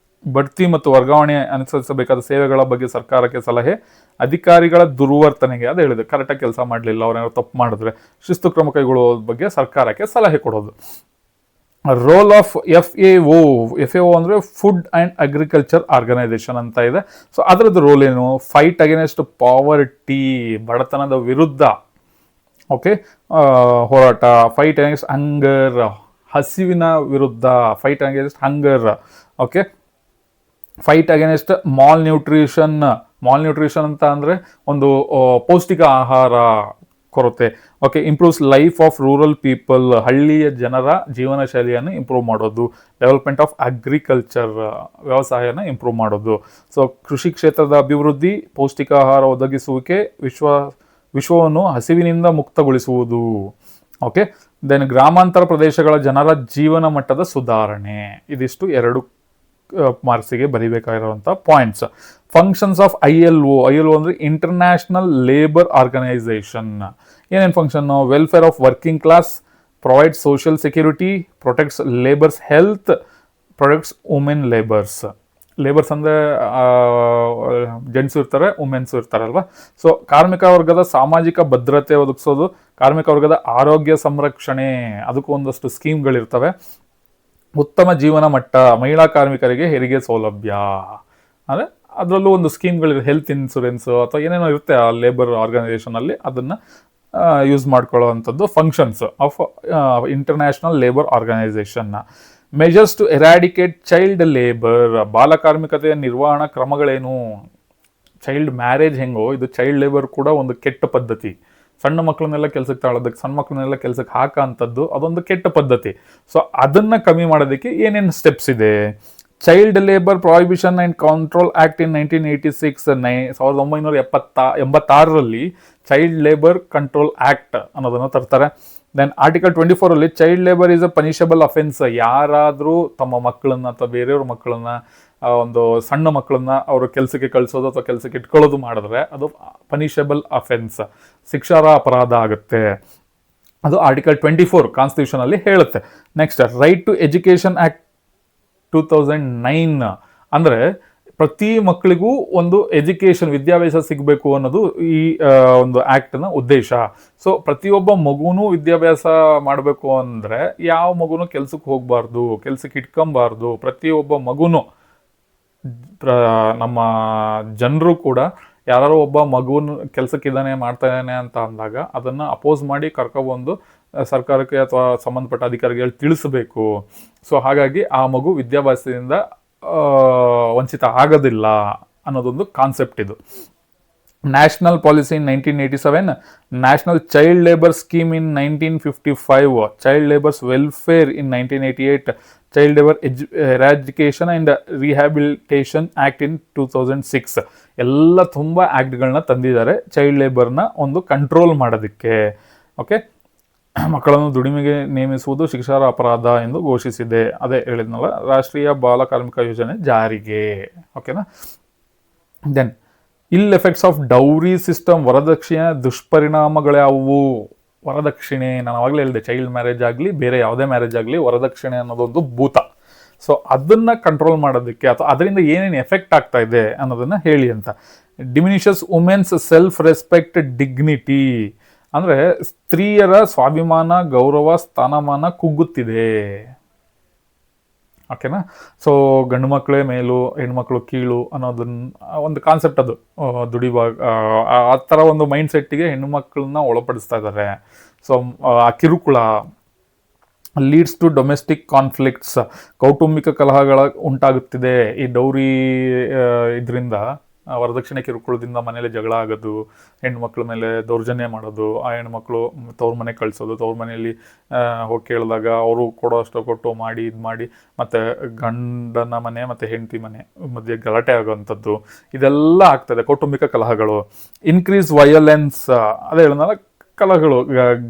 ಬಡ್ತಿ ಮತ್ತು ವರ್ಗಾವಣೆ ಅನುಸರಿಸಬೇಕಾದ ಸೇವೆಗಳ ಬಗ್ಗೆ ಸರ್ಕಾರಕ್ಕೆ ಸಲಹೆ, ಅಧಿಕಾರಿಗಳ ದುರ್ವರ್ತನೆಗೆ, ಅದು ಹೇಳಿದೆ ಕರೆಕ್ಟಾಗಿ ಕೆಲಸ ಮಾಡಲಿಲ್ಲ, ಅವ್ರೇನಾದ್ರು ತಪ್ಪು ಮಾಡಿದ್ರೆ ಶಿಸ್ತು ಕ್ರಮ ಕೈಗೊಳ್ಳುವ ಬಗ್ಗೆ ಸರ್ಕಾರಕ್ಕೆ ಸಲಹೆ ಕೊಡೋದು. ರೋಲ್ ಆಫ್ FAO ಅಂದರೆ ಫುಡ್ ಆ್ಯಂಡ್ ಅಗ್ರಿಕಲ್ಚರ್ ಆರ್ಗನೈಸೇಷನ್ ಅಂತ ಇದೆ. ಸೊ ಅದರದ್ದು ರೋಲ್ ಏನು? ಫೈಟ್ ಅಗೇನೆಸ್ಟ್ ಪಾವರ್ಟಿ, ಬಡತನದ ವಿರುದ್ಧ ಓಕೆ ಹೋರಾಟ. ಫೈಟ್ ಅಗೇನೆಸ್ಟ್ ಹಂಗರ್, ಹಸಿವಿನ ವಿರುದ್ಧ. Fight against hunger. Okay, fight against malnutrition ಅಂತ ಅಂದರೆ ಒಂದು ಪೌಷ್ಟಿಕ ಆಹಾರ ಕೊರತೆ. Okay, improves life of rural people, ಹಳ್ಳಿಯ ಜನರ ಜೀವನ ಶೈಲಿಯನ್ನು ಇಂಪ್ರೂವ್ ಮಾಡೋದು. ಡೆವಲಪ್ಮೆಂಟ್ ಆಫ್ ಅಗ್ರಿಕಲ್ಚರ್, ವ್ಯವಸಾಯನ ಇಂಪ್ರೂವ್ ಮಾಡೋದು. ಸೊ ಕೃಷಿ ಕ್ಷೇತ್ರದ ಅಭಿವೃದ್ಧಿ, ಪೌಷ್ಟಿಕ ಆಹಾರ ಒದಗಿಸುವಿಕೆ, ವಿಶ್ವವನ್ನು ಹಸಿವಿನಿಂದ ಮುಕ್ತಗೊಳಿಸುವುದು. ಓಕೆ, ದೆನ್ ಗ್ರಾಮಾಂತರ ಪ್ರದೇಶಗಳ ಜನರ ಜೀವನ ಮಟ್ಟದ ಸುಧಾರಣೆ. ಇದಿಷ್ಟು 2 ಮಾರ್ಕ್ಸಿಗೆ ಬರೀಬೇಕಾಗಿರುವಂಥ ಪಾಯಿಂಟ್ಸ್. ಫಂಕ್ಷನ್ಸ್ ಆಫ್ ILO ಅಂದರೆ ಇಂಟರ್ನ್ಯಾಷನಲ್ ಲೇಬರ್ ಆರ್ಗನೈಸೇಷನ್. ಏನೇನು function? Welfare of working class, provides social security, protects labours health, protects women labours. Labours ಅಂದರೆ ಜೆಂಟ್ಸು ಇರ್ತಾರೆ, ವುಮೆನ್ಸು ಇರ್ತಾರಲ್ವ. ಸೊ ಕಾರ್ಮಿಕ ವರ್ಗದ ಸಾಮಾಜಿಕ ಭದ್ರತೆ ಒದಗಿಸೋದು, ಕಾರ್ಮಿಕ ವರ್ಗದ ಆರೋಗ್ಯ ಸಂರಕ್ಷಣೆ, ಅದಕ್ಕೂ ಒಂದಷ್ಟು ಸ್ಕೀಮ್ಗಳಿರ್ತವೆ. ಉತ್ತಮ ಜೀವನ ಮಟ್ಟ, ಮಹಿಳಾ ಕಾರ್ಮಿಕರಿಗೆ ಹೆರಿಗೆ ಸೌಲಭ್ಯ, ಅಂದರೆ ಅದರಲ್ಲೂ ಒಂದು ಸ್ಕೀಮ್ಗಳಿದೆ, ಹೆಲ್ತ್ ಇನ್ಶೂರೆನ್ಸು ಅಥವಾ ಏನೇನೋ ಇರುತ್ತೆ ಆ ಲೇಬರ್ ಆರ್ಗನೈಸೇಷನಲ್ಲಿ, ಅದನ್ನು ಯೂಸ್ ಮಾಡ್ಕೊಳ್ಳೋ ಅಂಥದ್ದು functions of international labour organisation. Measures to eradicate child labour, ಬಾಲಕಾರ್ಮಿಕತೆಯ ನಿರ್ವಹಣಾ ಕ್ರಮಗಳೇನು? ಚೈಲ್ಡ್ ಮ್ಯಾರೇಜ್ ಹೆಂಗೋ, ಇದು ಚೈಲ್ಡ್ ಲೇಬರ್ ಕೂಡ ಒಂದು ಕೆಟ್ಟ ಪದ್ಧತಿ. ಸಣ್ಣ ಮಕ್ಕಳನ್ನೆಲ್ಲ ಕೆಲಸಕ್ಕೆ ತಾಳೋದಕ್ಕೆ, ಸಣ್ಣ ಮಕ್ಕಳನ್ನೆಲ್ಲ ಕೆಲಸಕ್ಕೆ ಹಾಕೋಂಥದ್ದು ಅದೊಂದು ಕೆಟ್ಟ ಪದ್ಧತಿ. ಸೊ ಅದನ್ನು ಕಮ್ಮಿ ಮಾಡೋದಕ್ಕೆ ಏನೇನು ಸ್ಟೆಪ್ಸ್ ಇದೆ? Child labour prohibition and control act in 1986, 1986ರಲ್ಲಿ ಚೈಲ್ಡ್ ಲೇಬರ್ ಕಂಟ್ರೋಲ್ ಆ್ಯಕ್ಟ್ ಅನ್ನೋದನ್ನು ತರ್ತಾರೆ. Then article 24 child labour is a punishable offence. ಯಾರಾದರೂ ತಮ್ಮ ಮಕ್ಕಳನ್ನ ಅಥವಾ ಬೇರೆಯವ್ರ ಮಕ್ಕಳನ್ನ, ಒಂದು ಸಣ್ಣ ಮಕ್ಕಳನ್ನ ಅವರು ಕೆಲಸಕ್ಕೆ ಕಳಿಸೋದು ಅಥವಾ ಕೆಲಸಕ್ಕೆ ಇಟ್ಕೊಳ್ಳೋದು ಮಾಡಿದ್ರೆ ಅದು ಪನಿಷಬಲ್ ಅಫೆನ್ಸ್, ಶಿಕ್ಷಾರ್ಹ ಅಪರಾಧ ಆಗುತ್ತೆ. ಅದು ಆರ್ಟಿಕಲ್ 24 ಕಾನ್ಸ್ಟಿಟ್ಯೂಷನಲ್ಲಿ ಹೇಳುತ್ತೆ. Next, right to education act 2009 ಅಂದರೆ ಪ್ರತಿ ಮಕ್ಕಳಿಗೂ ಒಂದು ಎಜುಕೇಷನ್, ವಿದ್ಯಾಭ್ಯಾಸ ಸಿಗಬೇಕು ಅನ್ನೋದು ಈ ಒಂದು ಆ್ಯಕ್ಟ್ನ ಉದ್ದೇಶ. ಸೊ ಪ್ರತಿಯೊಬ್ಬ ಮಗುನೂ ವಿದ್ಯಾಭ್ಯಾಸ ಮಾಡಬೇಕು ಅಂದರೆ ಯಾವ ಮಗುನೂ ಕೆಲ್ಸಕ್ಕೆ ಹೋಗಬಾರ್ದು, ಕೆಲ್ಸಕ್ಕೆ ಇಟ್ಕೊಬಾರ್ದು. ಪ್ರತಿಯೊಬ್ಬ ಮಗುನೂ, ನಮ್ಮ ಜನರು ಕೂಡ ಯಾರು ಒಬ್ಬ ಮಗುನ ಕೆಲಸಕ್ಕಿದ್ದಾನೆ ಮಾಡ್ತಾನೆ ಅಂತ ಅಂದಾಗ ಅದನ್ನು ಅಪೋಸ್ ಮಾಡಿ ಕರ್ಕೊಬಂದು ಸರ್ಕಾರಕ್ಕೆ ಅಥವಾ ಸಂಬಂಧಪಟ್ಟ ಅಧಿಕಾರಿಗಳು ತಿಳಿಸಬೇಕು. ಸೊ ಹಾಗಾಗಿ ಆ ಮಗು ವಿದ್ಯಾಭ್ಯಾಸದಿಂದ ವಂಚಿತ ಆಗೋದಿಲ್ಲ ಅನ್ನೋದೊಂದು ಕಾನ್ಸೆಪ್ಟ್ ಇದು. National policy in 1987, national child labour scheme in 1955, child labours welfare in 1988, child labour eradication and rehabilitation act ಇನ್ 2006. ಎಲ್ಲ ತುಂಬ ಆ್ಯಕ್ಟ್ಗಳನ್ನ ತಂದಿದ್ದಾರೆ ಚೈಲ್ಡ್ ಲೇಬರ್ನ ಒಂದು ಕಂಟ್ರೋಲ್ ಮಾಡೋದಕ್ಕೆ. ಓಕೆ, ಮಕ್ಕಳನ್ನು ದುಡಿಮೆಗೆ ನೇಮಿಸುವುದು ಶಿಕ್ಷಾರ್ಹ ಅಪರಾಧ ಎಂದು ಘೋಷಿಸಿದೆ. ಅದೇ ಹೇಳಿದ್ನಲ್ಲ, ರಾಷ್ಟ್ರೀಯ ಬಾಲ ಕಾರ್ಮಿಕ ಯೋಜನೆ ಜಾರಿಗೆ. ಓಕೆನಾ. ದೆನ್ ಇಲ್ ಎಫೆಕ್ಟ್ಸ್ ಆಫ್ ಡೌರಿ ಸಿಸ್ಟಮ್, ವರದಕ್ಷಿಣೆ ದುಷ್ಪರಿಣಾಮಗಳ್ಯಾವುವು? ವರದಕ್ಷಿಣೆ, ನಾನು ಆವಾಗಲೇ ಹೇಳಿದೆ, ಚೈಲ್ಡ್ ಮ್ಯಾರೇಜ್ ಆಗಲಿ ಬೇರೆ ಯಾವುದೇ ಮ್ಯಾರೇಜ್ ಆಗಲಿ ವರದಕ್ಷಿಣೆ ಅನ್ನೋದೊಂದು ಭೂತ. ಸೊ ಅದನ್ನು ಕಂಟ್ರೋಲ್ ಮಾಡೋದಕ್ಕೆ ಅಥವಾ ಅದರಿಂದ ಏನೇನು ಎಫೆಕ್ಟ್ ಆಗ್ತಾ ಇದೆ ಅನ್ನೋದನ್ನು ಹೇಳಿ ಅಂತ. Diminishes women's self respect dignity, ಅಂದರೆ ಸ್ತ್ರೀಯರ ಸ್ವಾಭಿಮಾನ, ಗೌರವ, ಸ್ಥಾನಮಾನ ಕುಗ್ಗುತ್ತಿದೆ. ಓಕೆನಾ. ಸೊ ಗಂಡು ಮಕ್ಕಳೇ ಮೇಲು, ಹೆಣ್ಮಕ್ಳು ಕೀಳು ಅನ್ನೋದನ್ನ ಒಂದು ಕಾನ್ಸೆಪ್ಟ್, ಅದು ದುಡಿವಾಗ ಆ ಥರ ಒಂದು ಮೈಂಡ್ ಸೆಟ್ಟಿಗೆ ಹೆಣ್ಣು ಮಕ್ಕಳನ್ನ ಒಳಪಡಿಸ್ತಾ ಇದ್ದಾರೆ. ಸೊ ಆ ಕಿರುಕುಳ ಲೀಡ್ಸ್ ಟು ಡೊಮೆಸ್ಟಿಕ್ ಕಾನ್ಫ್ಲಿಕ್ಟ್ಸ್, ಕೌಟುಂಬಿಕ ಕಲಹಗಳ ಉಂಟಾಗುತ್ತಿದೆ ಈ ಡೌರಿ ಇದರಿಂದ. ವರದಕ್ಷಿಣೆ ಕಿರುಕುಳದಿಂದ ಮನೇಲಿ ಜಗಳ ಆಗೋದು, ಹೆಣ್ಮಕ್ಳ ಮೇಲೆ ದೌರ್ಜನ್ಯ ಮಾಡೋದು, ಆ ಹೆಣ್ಮಕ್ಳು ತವ್ರ ಮನೆಗೆ ಕಳಿಸೋದು, ತವ್ರ ಮನೆಯಲ್ಲಿ ಹೋಗಿ ಕೇಳಿದಾಗ ಅವರು ಕೊಡೋ ಅಷ್ಟು ಕೊಟ್ಟು ಮಾಡಿ ಇದು ಮಾಡಿ, ಮತ್ತು ಗಂಡನ ಮನೆ ಮತ್ತು ಹೆಂಡತಿ ಮನೆ ಮಧ್ಯೆ ಗಲಾಟೆ ಆಗೋವಂಥದ್ದು, ಇದೆಲ್ಲ ಆಗ್ತದೆ. ಕೌಟುಂಬಿಕ ಕಲಹಗಳು, ಇನ್ಕ್ರೀಸ್ ವಯೋಲೆನ್ಸ್, ಅದೇ ಹೇಳಿದ್ನಲ್ಲ, ಕಲಹಗಳು,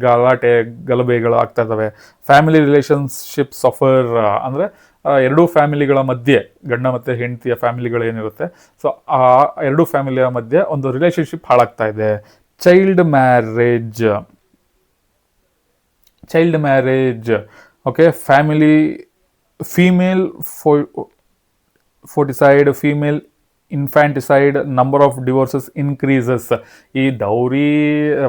ಗಲಾಟೆ ಗಲಭೆಗಳು ಆಗ್ತಾ ಇದ್ದಾವೆ. ಫ್ಯಾಮಿಲಿ ರಿಲೇಷನ್ಶಿಪ್ ಸಫರ್, ಅಂದರೆ ಎರಡೂ ಫ್ಯಾಮಿಲಿಗಳ ಮಧ್ಯೆ, ಗಂಡ ಮತ್ತು ಹೆಂಡತಿಯ ಫ್ಯಾಮಿಲಿಗಳೇನಿರುತ್ತೆ, ಸೊ ಆ ಎರಡೂ ಫ್ಯಾಮಿಲಿಯ ಮಧ್ಯೆ ಒಂದು ರಿಲೇಷನ್ಶಿಪ್ ಹಾಳಾಗ್ತಾ ಇದೆ. Child marriage, okay, family, female foeticide, female infanticide, number of divorces increases. ಈ ಡೌರಿ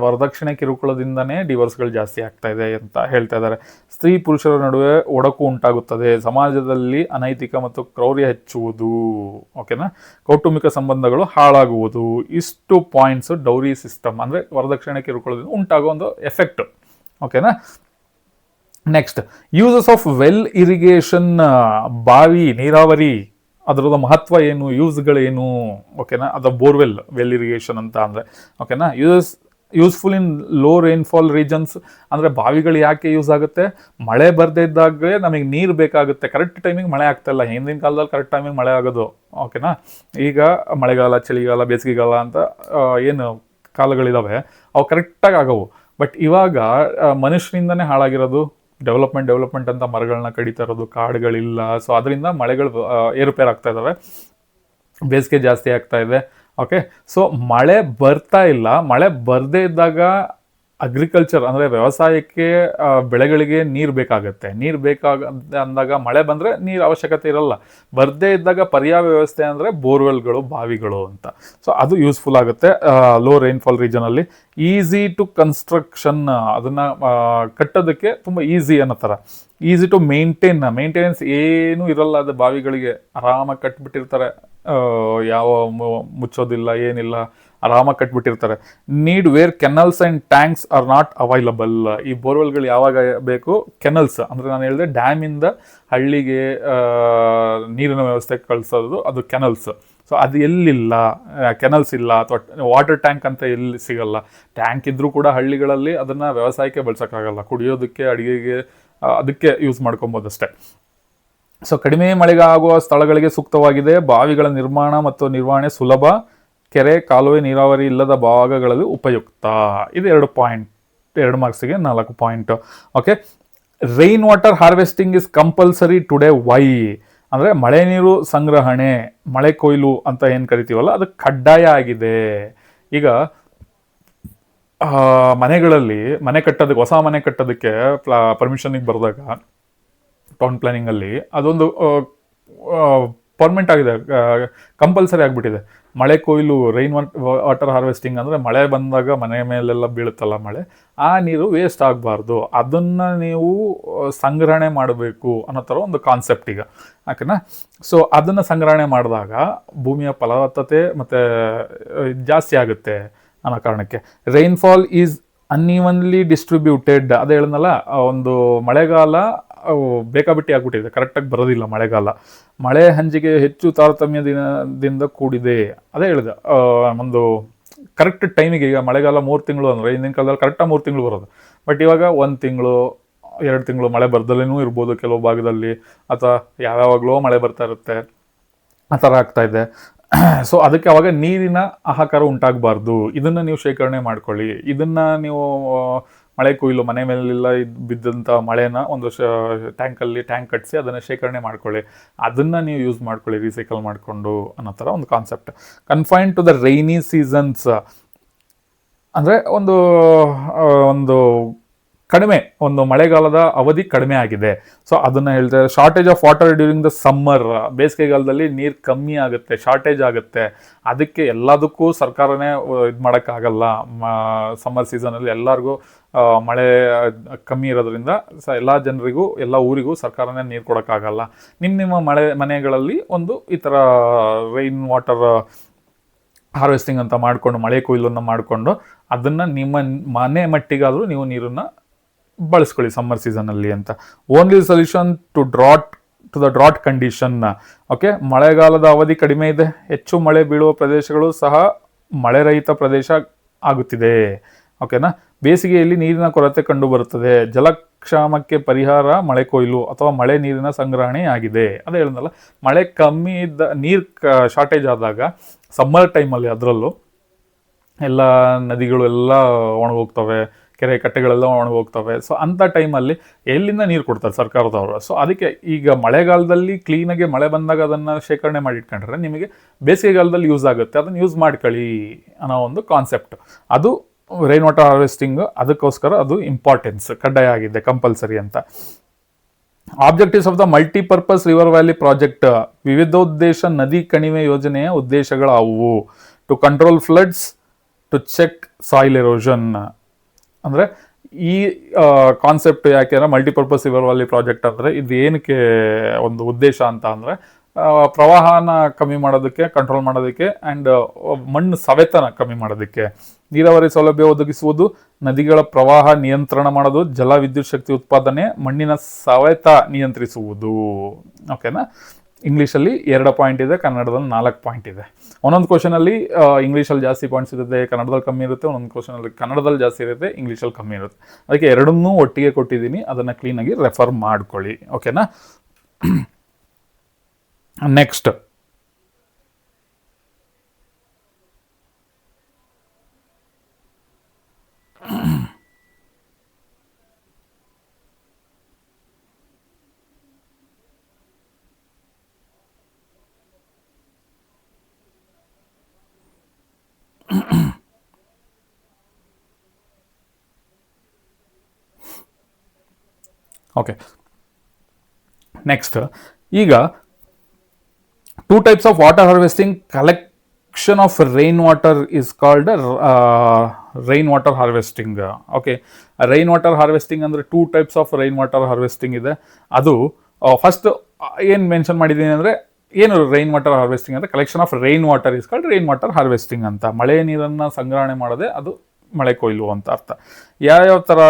ವರದಕ್ಷಿಣೆ ಕಿರುಕುಳದಿಂದನೇ ಡಿವೋರ್ಸ್ಗಳು ಜಾಸ್ತಿ ಆಗ್ತಾ ಇದೆ ಅಂತ ಹೇಳ್ತಾ ಇದ್ದಾರೆ. ಸ್ತ್ರೀ ಪುರುಷರ ನಡುವೆ ಒಡಕು ಉಂಟಾಗುತ್ತದೆ, ಸಮಾಜದಲ್ಲಿ ಅನೈತಿಕ ಮತ್ತು ಕ್ರೌರ್ಯ ಹೆಚ್ಚುವುದು. ಓಕೆನಾ. ಕೌಟುಂಬಿಕ ಸಂಬಂಧಗಳು ಹಾಳಾಗುವುದು. ಇಷ್ಟು ಪಾಯಿಂಟ್ಸು ಡೌರಿ ಸಿಸ್ಟಮ್ ಅಂದರೆ ವರದಕ್ಷಿಣೆ ಕಿರುಕುಳದಿಂದ ಉಂಟಾಗೋ ಒಂದು ಎಫೆಕ್ಟ್. ಓಕೆನಾ. Next, uses of well irrigation, ಬಾವಿ ನೀರಾವರಿ, ಅದರದ ಮಹತ್ವ ಏನು, ಯೂಸ್ಗಳೇನು? ಓಕೆನಾ. ಅದು ಬೋರ್ವೆಲ್, ವೆಲ್ ಇರಿಗೇಷನ್ ಅಂತ ಅಂದರೆ. ಓಕೆನಾ. Useful in low rainfall regions, ಅಂದರೆ ಬಾವಿಗಳು ಯಾಕೆ ಯೂಸ್ ಆಗುತ್ತೆ? ಮಳೆ ಬರದೇ ಇದ್ದಾಗಲೇ ನಮಗೆ ನೀರು ಬೇಕಾಗುತ್ತೆ. ಕರೆಕ್ಟ್ ಟೈಮಿಗೆ ಮಳೆ ಆಗ್ತಾ ಇಲ್ಲ. ಹಿಂದಿನ ಕಾಲದಲ್ಲಿ ಕರೆಕ್ಟ್ ಟೈಮಿಗೆ ಮಳೆ ಆಗೋದು. ಓಕೆನಾ. ಈಗ ಮಳೆಗಾಲ, ಚಳಿಗಾಲ, ಬೇಸಿಗೆಗಾಲ ಅಂತ ಏನು ಕಾಲಗಳಿದ್ದಾವೆ, ಅವು ಕರೆಕ್ಟಾಗಿ ಆಗವು. ಬಟ್ ಇವಾಗ ಮನುಷ್ಯರಿಂದನೇ ಹಾಳಾಗಿರೋದು. ಡೆವಲಪ್ಮೆಂಟ್ ಅಂತ ಮರಗಳನ್ನ ಕಡಿತಾ ಇರೋದು, ಕಾಡುಗಳಿಲ್ಲ. ಸೊ ಅದರಿಂದ ಮಳೆಗಳು ಏರುಪೇರು ಆಗ್ತಾ ಇದ್ದಾವೆ, ಬೇಸಿಗೆ ಜಾಸ್ತಿ ಆಗ್ತಾ ಇದೆ. ಓಕೆ. ಸೊ ಮಳೆ ಬರ್ತಾ ಇಲ್ಲ. ಮಳೆ ಬರದೇ ಇದ್ದಾಗ ಅಗ್ರಿಕಲ್ಚರ್ ಅಂದರೆ ವ್ಯವಸಾಯಕ್ಕೆ, ಬೆಳೆಗಳಿಗೆ ನೀರು ಬೇಕಾಗುತ್ತೆ. ನೀರು ಅಂದಾಗ ಮಳೆ ಬಂದರೆ ನೀರು ಅವಶ್ಯಕತೆ ಇರಲ್ಲ. ಬರದೇ ಇದ್ದಾಗ ಪರ್ಯಾಯ ವ್ಯವಸ್ಥೆ ಅಂದರೆ ಬೋರ್ವೆಲ್ಗಳು, ಬಾವಿಗಳು ಅಂತ. ಸೊ ಅದು ಯೂಸ್ಫುಲ್ ಆಗುತ್ತೆ ಲೋ ರೈನ್ಫಾಲ್ ರೀಜನಲ್ಲಿ. ಈಸಿ ಟು ಕನ್ಸ್ಟ್ರಕ್ಷನ್, ಅದನ್ನು ಕಟ್ಟೋದಕ್ಕೆ ತುಂಬ ಈಸಿ ಅನ್ನೋ ಥರ. ಈಸಿ ಟು ಮೇಂಟೆನೆನ್ಸ್ ಏನೂ ಇರಲ್ಲ. ಅದು ಬಾವಿಗಳಿಗೆ ಆರಾಮಾಗಿ ಕಟ್ಬಿಟ್ಟಿರ್ತಾರೆ, ಯಾವ ಮುಚ್ಚೋದಿಲ್ಲ, ಏನಿಲ್ಲ, ಆರಾಮಾಗಿ ಕಟ್ಬಿಟ್ಟಿರ್ತಾರೆ. Need where canals and tanks are not available. ಈ ಬೋರ್ವೆಲ್ಗಳು ಯಾವಾಗ ಬೇಕು? ಕೆನಲ್ಸ್ ಅಂದರೆ ನಾನು ಹೇಳಿದೆ ಡ್ಯಾಮಿಂದ ಹಳ್ಳಿಗೆ ನೀರಿನ ವ್ಯವಸ್ಥೆ ಕಳಿಸೋದು, ಅದು ಕೆನಲ್ಸ್. ಸೊ ಅದು ಎಲ್ಲಿಲ್ಲ, ಕೆನಲ್ಸ್ ಇಲ್ಲ, ಅಥವಾ ವಾಟರ್ ಟ್ಯಾಂಕ್ ಅಂತ ಎಲ್ಲಿ ಸಿಗಲ್ಲ. ಟ್ಯಾಂಕ್ ಇದ್ದರೂ ಕೂಡ ಹಳ್ಳಿಗಳಲ್ಲಿ ಅದನ್ನು ವ್ಯವಸಾಯಕ್ಕೆ ಬಳಸೋಕ್ಕಾಗಲ್ಲ, ಕುಡಿಯೋದಕ್ಕೆ, ಅಡುಗೆಗೆ, ಅದಕ್ಕೆ ಯೂಸ್ ಮಾಡ್ಕೊಬೋದಷ್ಟೇ. ಸೊ ಕಡಿಮೆ ಮಳೆಗೆ ಆಗುವ ಸ್ಥಳಗಳಿಗೆ ಸೂಕ್ತವಾಗಿದೆ. ಬಾವಿಗಳ ನಿರ್ಮಾಣ ಮತ್ತು ನಿರ್ವಹಣೆ ಸುಲಭ. ಕೆರೆ, ಕಾಲುವೆ, ನೀರಾವರಿ ಇಲ್ಲದ ಭಾಗಗಳಲ್ಲಿ ಉಪಯುಕ್ತ. ಇದು 2 ಪಾಯಿಂಟ್, 2 ಮಾರ್ಕ್ಸಿಗೆ 4 point. Okay. Rain water harvesting is compulsory today. Why ಅಂದರೆ ಮಳೆ ನೀರು ಸಂಗ್ರಹಣೆ, ಮಳೆ ಕೊಯ್ಲು ಅಂತ ಏನು ಕರಿತೀವಲ್ಲ, ಅದು ಕಡ್ಡಾಯ ಆಗಿದೆ. ಈಗ ಮನೆಗಳಲ್ಲಿ ಮನೆ ಕಟ್ಟೋದಕ್ಕೆ, ಹೊಸ ಮನೆ ಕಟ್ಟೋದಕ್ಕೆ ಪರ್ಮಿಷನಿಗೆ ಬರೆದಾಗ ಟೌನ್ ಪ್ಲಾನಿಂಗಲ್ಲಿ ಅದೊಂದು ಪರ್ಮನೆಂಟ್ ಆಗಿದೆ, ಕಂಪಲ್ಸರಿ ಆಗಿಬಿಟ್ಟಿದೆ. ಮಳೆ ಕೊಯ್ಲು, ರೈನ್ ವಾಟರ್ ಹಾರ್ವೆಸ್ಟಿಂಗ್ ಅಂದರೆ ಮಳೆ ಬಂದಾಗ ಮನೆ ಮೇಲೆಲ್ಲ ಬೀಳುತ್ತಲ್ಲ ಮಳೆ, ಆ ನೀರು ವೇಸ್ಟ್ ಆಗಬಾರ್ದು, ಅದನ್ನು ನೀವು ಸಂಗ್ರಹಣೆ ಮಾಡಬೇಕು ಅನ್ನೋ ಥರ ಒಂದು ಕಾನ್ಸೆಪ್ಟ್ ಈಗ. ಯಾಕೆನಾ. ಸೊ ಅದನ್ನು ಸಂಗ್ರಹಣೆ ಮಾಡಿದಾಗ ಭೂಮಿಯ ಫಲವತ್ತತೆ ಮತ್ತು ಜಾಸ್ತಿ ಆಗುತ್ತೆ ಅನ್ನೋ ಕಾರಣಕ್ಕೆ. ರೈನ್ಫಾಲ್ ಈಸ್ ಅನ್ಈವನ್ಲಿ ಡಿಸ್ಟ್ರಿಬ್ಯೂಟೆಡ್, ಅದೇ ಹೇಳಿದ್ನಲ್ಲ, ಒಂದು ಮಳೆಗಾಲ ಬೇಕಾಬಿಟ್ಟಿ ಆಗ್ಬಿಟ್ಟಿದೆ, ಕರೆಕ್ಟಾಗಿ ಬರೋದಿಲ್ಲ ಮಳೆಗಾಲ. ಮಳೆ ಹಂಚಿಕೆ ಹೆಚ್ಚು ತಾರತಮ್ಯದಿಂದ ಕೂಡಿದೆ, ಅದೇ ಹೇಳಿದೆ. ಒಂದು ಕರೆಕ್ಟ್ ಟೈಮಿಗೆ. ಈಗ ಮಳೆಗಾಲ 3 ತಿಂಗಳು ಅಂದರೆ ಹಿಂದಿನ ಕಾಲದಲ್ಲಿ ಕರೆಕ್ಟಾಗಿ 3 ತಿಂಗಳು ಬರೋದು, ಬಟ್ ಇವಾಗ 1 ತಿಂಗಳು 2 ತಿಂಗಳು ಮಳೆ ಬರ್ದಲೇನೂ ಇರ್ಬೋದು ಕೆಲವು ಭಾಗದಲ್ಲಿ, ಅಥವಾ ಯಾವ್ಯಾವಾಗಲೂ ಮಳೆ ಬರ್ತಾ ಇರುತ್ತೆ, ಆ ಥರ ಆಗ್ತಾ ಇದೆ. ಸೊ ಅದಕ್ಕೆ ಅವಾಗ ನೀರಿನ ಹಾಹಾಕಾರ ಉಂಟಾಗಬಾರ್ದು. ಇದನ್ನು ನೀವು ಶೇಖರಣೆ ಮಾಡ್ಕೊಳ್ಳಿ. ಇದನ್ನು ನೀವು ಮಳೆ ಕೊಯ್ಲು, ಮನೆ ಮೇಲೆಲ್ಲ ಬಿದ್ದಂಥ ಮಳೆನ ಒಂದು ಟ್ಯಾಂಕಲ್ಲಿ ಟ್ಯಾಂಕ್ ಕಟ್ಟಿಸಿ ಅದನ್ನು ಶೇಖರಣೆ ಮಾಡ್ಕೊಳ್ಳಿ. ಅದನ್ನು ನೀವು ಯೂಸ್ ಮಾಡ್ಕೊಳ್ಳಿ ರೀಸೈಕಲ್ ಮಾಡಿಕೊಂಡು ಅನ್ನೋ ಥರ ಒಂದು concept. Confine to the rainy seasons ಅಂದರೆ ಒಂದು ಕಡಿಮೆ, ಒಂದು ಮಳೆಗಾಲದ ಅವಧಿ ಕಡಿಮೆ ಆಗಿದೆ. ಸೊ ಅದನ್ನು ಹೇಳ್ತಾರೆ. Shortage of water during the summer, ಬೇಸಿಗೆಗಾಲದಲ್ಲಿ ನೀರು ಕಮ್ಮಿ ಆಗುತ್ತೆ, ಶಾರ್ಟೇಜ್ ಆಗುತ್ತೆ. ಅದಕ್ಕೆ ಎಲ್ಲದಕ್ಕೂ ಸರ್ಕಾರನೇ ಇದು ಮಾಡೋಕ್ಕಾಗಲ್ಲ. ಸಮ್ಮರ್ ಸೀಸನಲ್ಲಿ ಎಲ್ಲರಿಗೂ ಮಳೆ ಕಮ್ಮಿ ಇರೋದ್ರಿಂದ ಎಲ್ಲ ಜನರಿಗೂ, ಎಲ್ಲ ಊರಿಗೂ ಸರ್ಕಾರನೇ ನೀರು ಕೊಡೋಕ್ಕಾಗಲ್ಲ. ನಿಮ್ಮ ಮನೆಗಳಲ್ಲಿ ಒಂದು ಈ ಥರ ರೈನ್ ವಾಟರ್ ಹಾರ್ವೆಸ್ಟಿಂಗ್ ಅಂತ ಮಾಡಿಕೊಂಡು, ಮಳೆ ಕೊಯ್ಲನ್ನು ಮಾಡಿಕೊಂಡು ಅದನ್ನು ನಿಮ್ಮ ಮನೆ ಮಟ್ಟಿಗಾದರೂ ನೀವು ನೀರನ್ನು ಬಳಸ್ಕೊಳ್ಳಿ ಸಮ್ಮರ್ ಸೀಸನಲ್ಲಿ ಅಂತ. Only solution to the drought condition. Okay, ಮಳೆಗಾಲದ ಅವಧಿ ಕಡಿಮೆ ಇದೆ, ಹೆಚ್ಚು ಮಳೆ ಬೀಳುವ ಪ್ರದೇಶಗಳು ಸಹ ಮಳೆ ರಹಿತ ಪ್ರದೇಶ ಆಗುತ್ತಿದೆ. ಓಕೆನಾ. ಬೇಸಿಗೆಯಲ್ಲಿ ನೀರಿನ ಕೊರತೆ ಕಂಡು ಬರುತ್ತದೆ. ಜಲಕ್ಷಾಮಕ್ಕೆ ಪರಿಹಾರ ಮಳೆ ಕೊಯ್ಲು ಅಥವಾ ಮಳೆ ನೀರಿನ ಸಂಗ್ರಹಣೆ ಆಗಿದೆ. ಅದೇ ಹೇಳಿದ್ನಲ್ಲ, ಮಳೆ ಕಮ್ಮಿ ಇದ್ದ, ನೀರು ಶಾರ್ಟೇಜ್ ಆದಾಗ ಸಮ್ಮರ್ ಟೈಮಲ್ಲಿ ಅದರಲ್ಲೂ ಎಲ್ಲ ನದಿಗಳು ಎಲ್ಲ ಒಣಗೋಗ್ತವೆ, ಕೆರೆ ಕಟ್ಟೆಗಳೆಲ್ಲ ಒಣಗೋಗ್ತವೆ. ಸೊ ಅಂಥ ಟೈಮಲ್ಲಿ ಎಲ್ಲಿಂದ ನೀರು ಕೊಡ್ತಾರೆ ಸರ್ಕಾರದವರು? ಸೊ ಅದಕ್ಕೆ ಈಗ ಮಳೆಗಾಲದಲ್ಲಿ ಕ್ಲೀನಾಗಿ ಮಳೆ ಬಂದಾಗ ಅದನ್ನು ಶೇಖರಣೆ ಮಾಡಿ ಇಟ್ಕೊಂಡ್ರೆ ನಿಮಗೆ ಬೇಸಿಗೆಗಾಲದಲ್ಲಿ ಯೂಸ್ ಆಗುತ್ತೆ, ಅದನ್ನು ಯೂಸ್ ಮಾಡ್ಕೊಳ್ಳಿ ಅನ್ನೋ ಒಂದು ಕಾನ್ಸೆಪ್ಟ್. ಅದು ರೈನ್ ವಾಟರ್ ಹಾರ್ವೆಸ್ಟಿಂಗ್. ಅದಕ್ಕೋಸ್ಕರ ಅದು ಇಂಪಾರ್ಟೆನ್ಸ್, ಕಡ್ಡಾಯ ಆಗಿದೆ, ಕಂಪಲ್ಸರಿ ಅಂತ. Objectives of the multipurpose river valley project. ವಿವಿಧೋದ್ದೇಶ ನದಿ ಕಣಿವೆ ಯೋಜನೆಯ ಉದ್ದೇಶಗಳಾವುವು? To control floods, to check soil erosion. ಅಂದರೆ ಈ ಕಾನ್ಸೆಪ್ಟ್ ಯಾಕೆ ಅಂದರೆ, ಮಲ್ಟಿಪರ್ಪಸ್ ರಿವರ್ ವ್ಯಾಲಿ ಪ್ರಾಜೆಕ್ಟ್ ಅಂದರೆ ಇದು ಏನಕ್ಕೆ ಒಂದು ಉದ್ದೇಶ ಅಂತ ಅಂದರೆ, ಪ್ರವಾಹನ ಕಮ್ಮಿ ಮಾಡೋದಕ್ಕೆ, ಕಂಟ್ರೋಲ್ ಮಾಡೋದಕ್ಕೆ, ಆ್ಯಂಡ್ ಮಣ್ಣು ಸವೆತನ ಕಮ್ಮಿ ಮಾಡೋದಕ್ಕೆ, ನೀರಾವರಿ ಸೌಲಭ್ಯ ಒದಗಿಸುವುದು, ನದಿಗಳ ಪ್ರವಾಹ ನಿಯಂತ್ರಣ ಮಾಡೋದು, ಜಲ ವಿದ್ಯುತ್ ಶಕ್ತಿ ಉತ್ಪಾದನೆ, ಮಣ್ಣಿನ ಸವೆತ ನಿಯಂತ್ರಿಸುವುದು. ಓಕೆನಾ. ಇಂಗ್ಲೀಷಲ್ಲಿ 2 ಪಾಯಿಂಟ್ ಇದೆ, ಕನ್ನಡದಲ್ಲಿ 4 ಪಾಯಿಂಟ್ ಇದೆ. ಒಂದೊಂದು ಕ್ವಶನಲ್ಲಿ ಇಂಗ್ಲೀಷಲ್ಲಿ ಜಾಸ್ತಿ ಪಾಯಿಂಟ್ಸ್ ಇರುತ್ತೆ, ಕನ್ನಡದಲ್ಲಿ ಕಮ್ಮಿ ಇರುತ್ತೆ. ಒಂದೊಂದು ಕ್ವಶನಲ್ಲಿ ಕನ್ನಡದಲ್ಲಿ ಜಾಸ್ತಿ ಇರುತ್ತೆ, ಇಂಗ್ಲೀಷಲ್ಲಿ ಕಮ್ಮಿ ಇರುತ್ತೆ. ಅದಕ್ಕೆ ಎರಡನ್ನೂ ಒಟ್ಟಿಗೆ ಕೊಟ್ಟಿದ್ದೀನಿ, ಅದನ್ನು ಕ್ಲೀನಾಗಿ ರೆಫರ್ ಮಾಡ್ಕೊಳ್ಳಿ. ಓಕೆನಾ. ನೆಕ್ಸ್ಟ್, ಓಕೆ, ನೆಕ್ಸ್ಟ್ ಈಗ 2 types of water harvesting. Collection of rainwater is called rainwater harvesting. Okay, rain water harvesting ಅಂದರೆ 2 types of rainwater harvesting ಇದೆ. ಅದು ಫಸ್ಟ್ ಏನು ಮೆನ್ಷನ್ ಮಾಡಿದ್ದೀನಿ ಅಂದರೆ, ಏನು ರೈನ್ ವಾಟರ್ ಹಾರ್ವೆಸ್ಟಿಂಗ್ ಅಂದರೆ, collection of rain water is called rain water harvesting ಅಂತ. ಮಳೆ ನೀರನ್ನು ಸಂಗ್ರಹಣೆ ಮಾಡೋದೇ ಅದು ಮಳೆ ಕೊಯ್ಲು ಅಂತ ಅರ್ಥ. ಯಾವ್ಯಾವ ಥರ?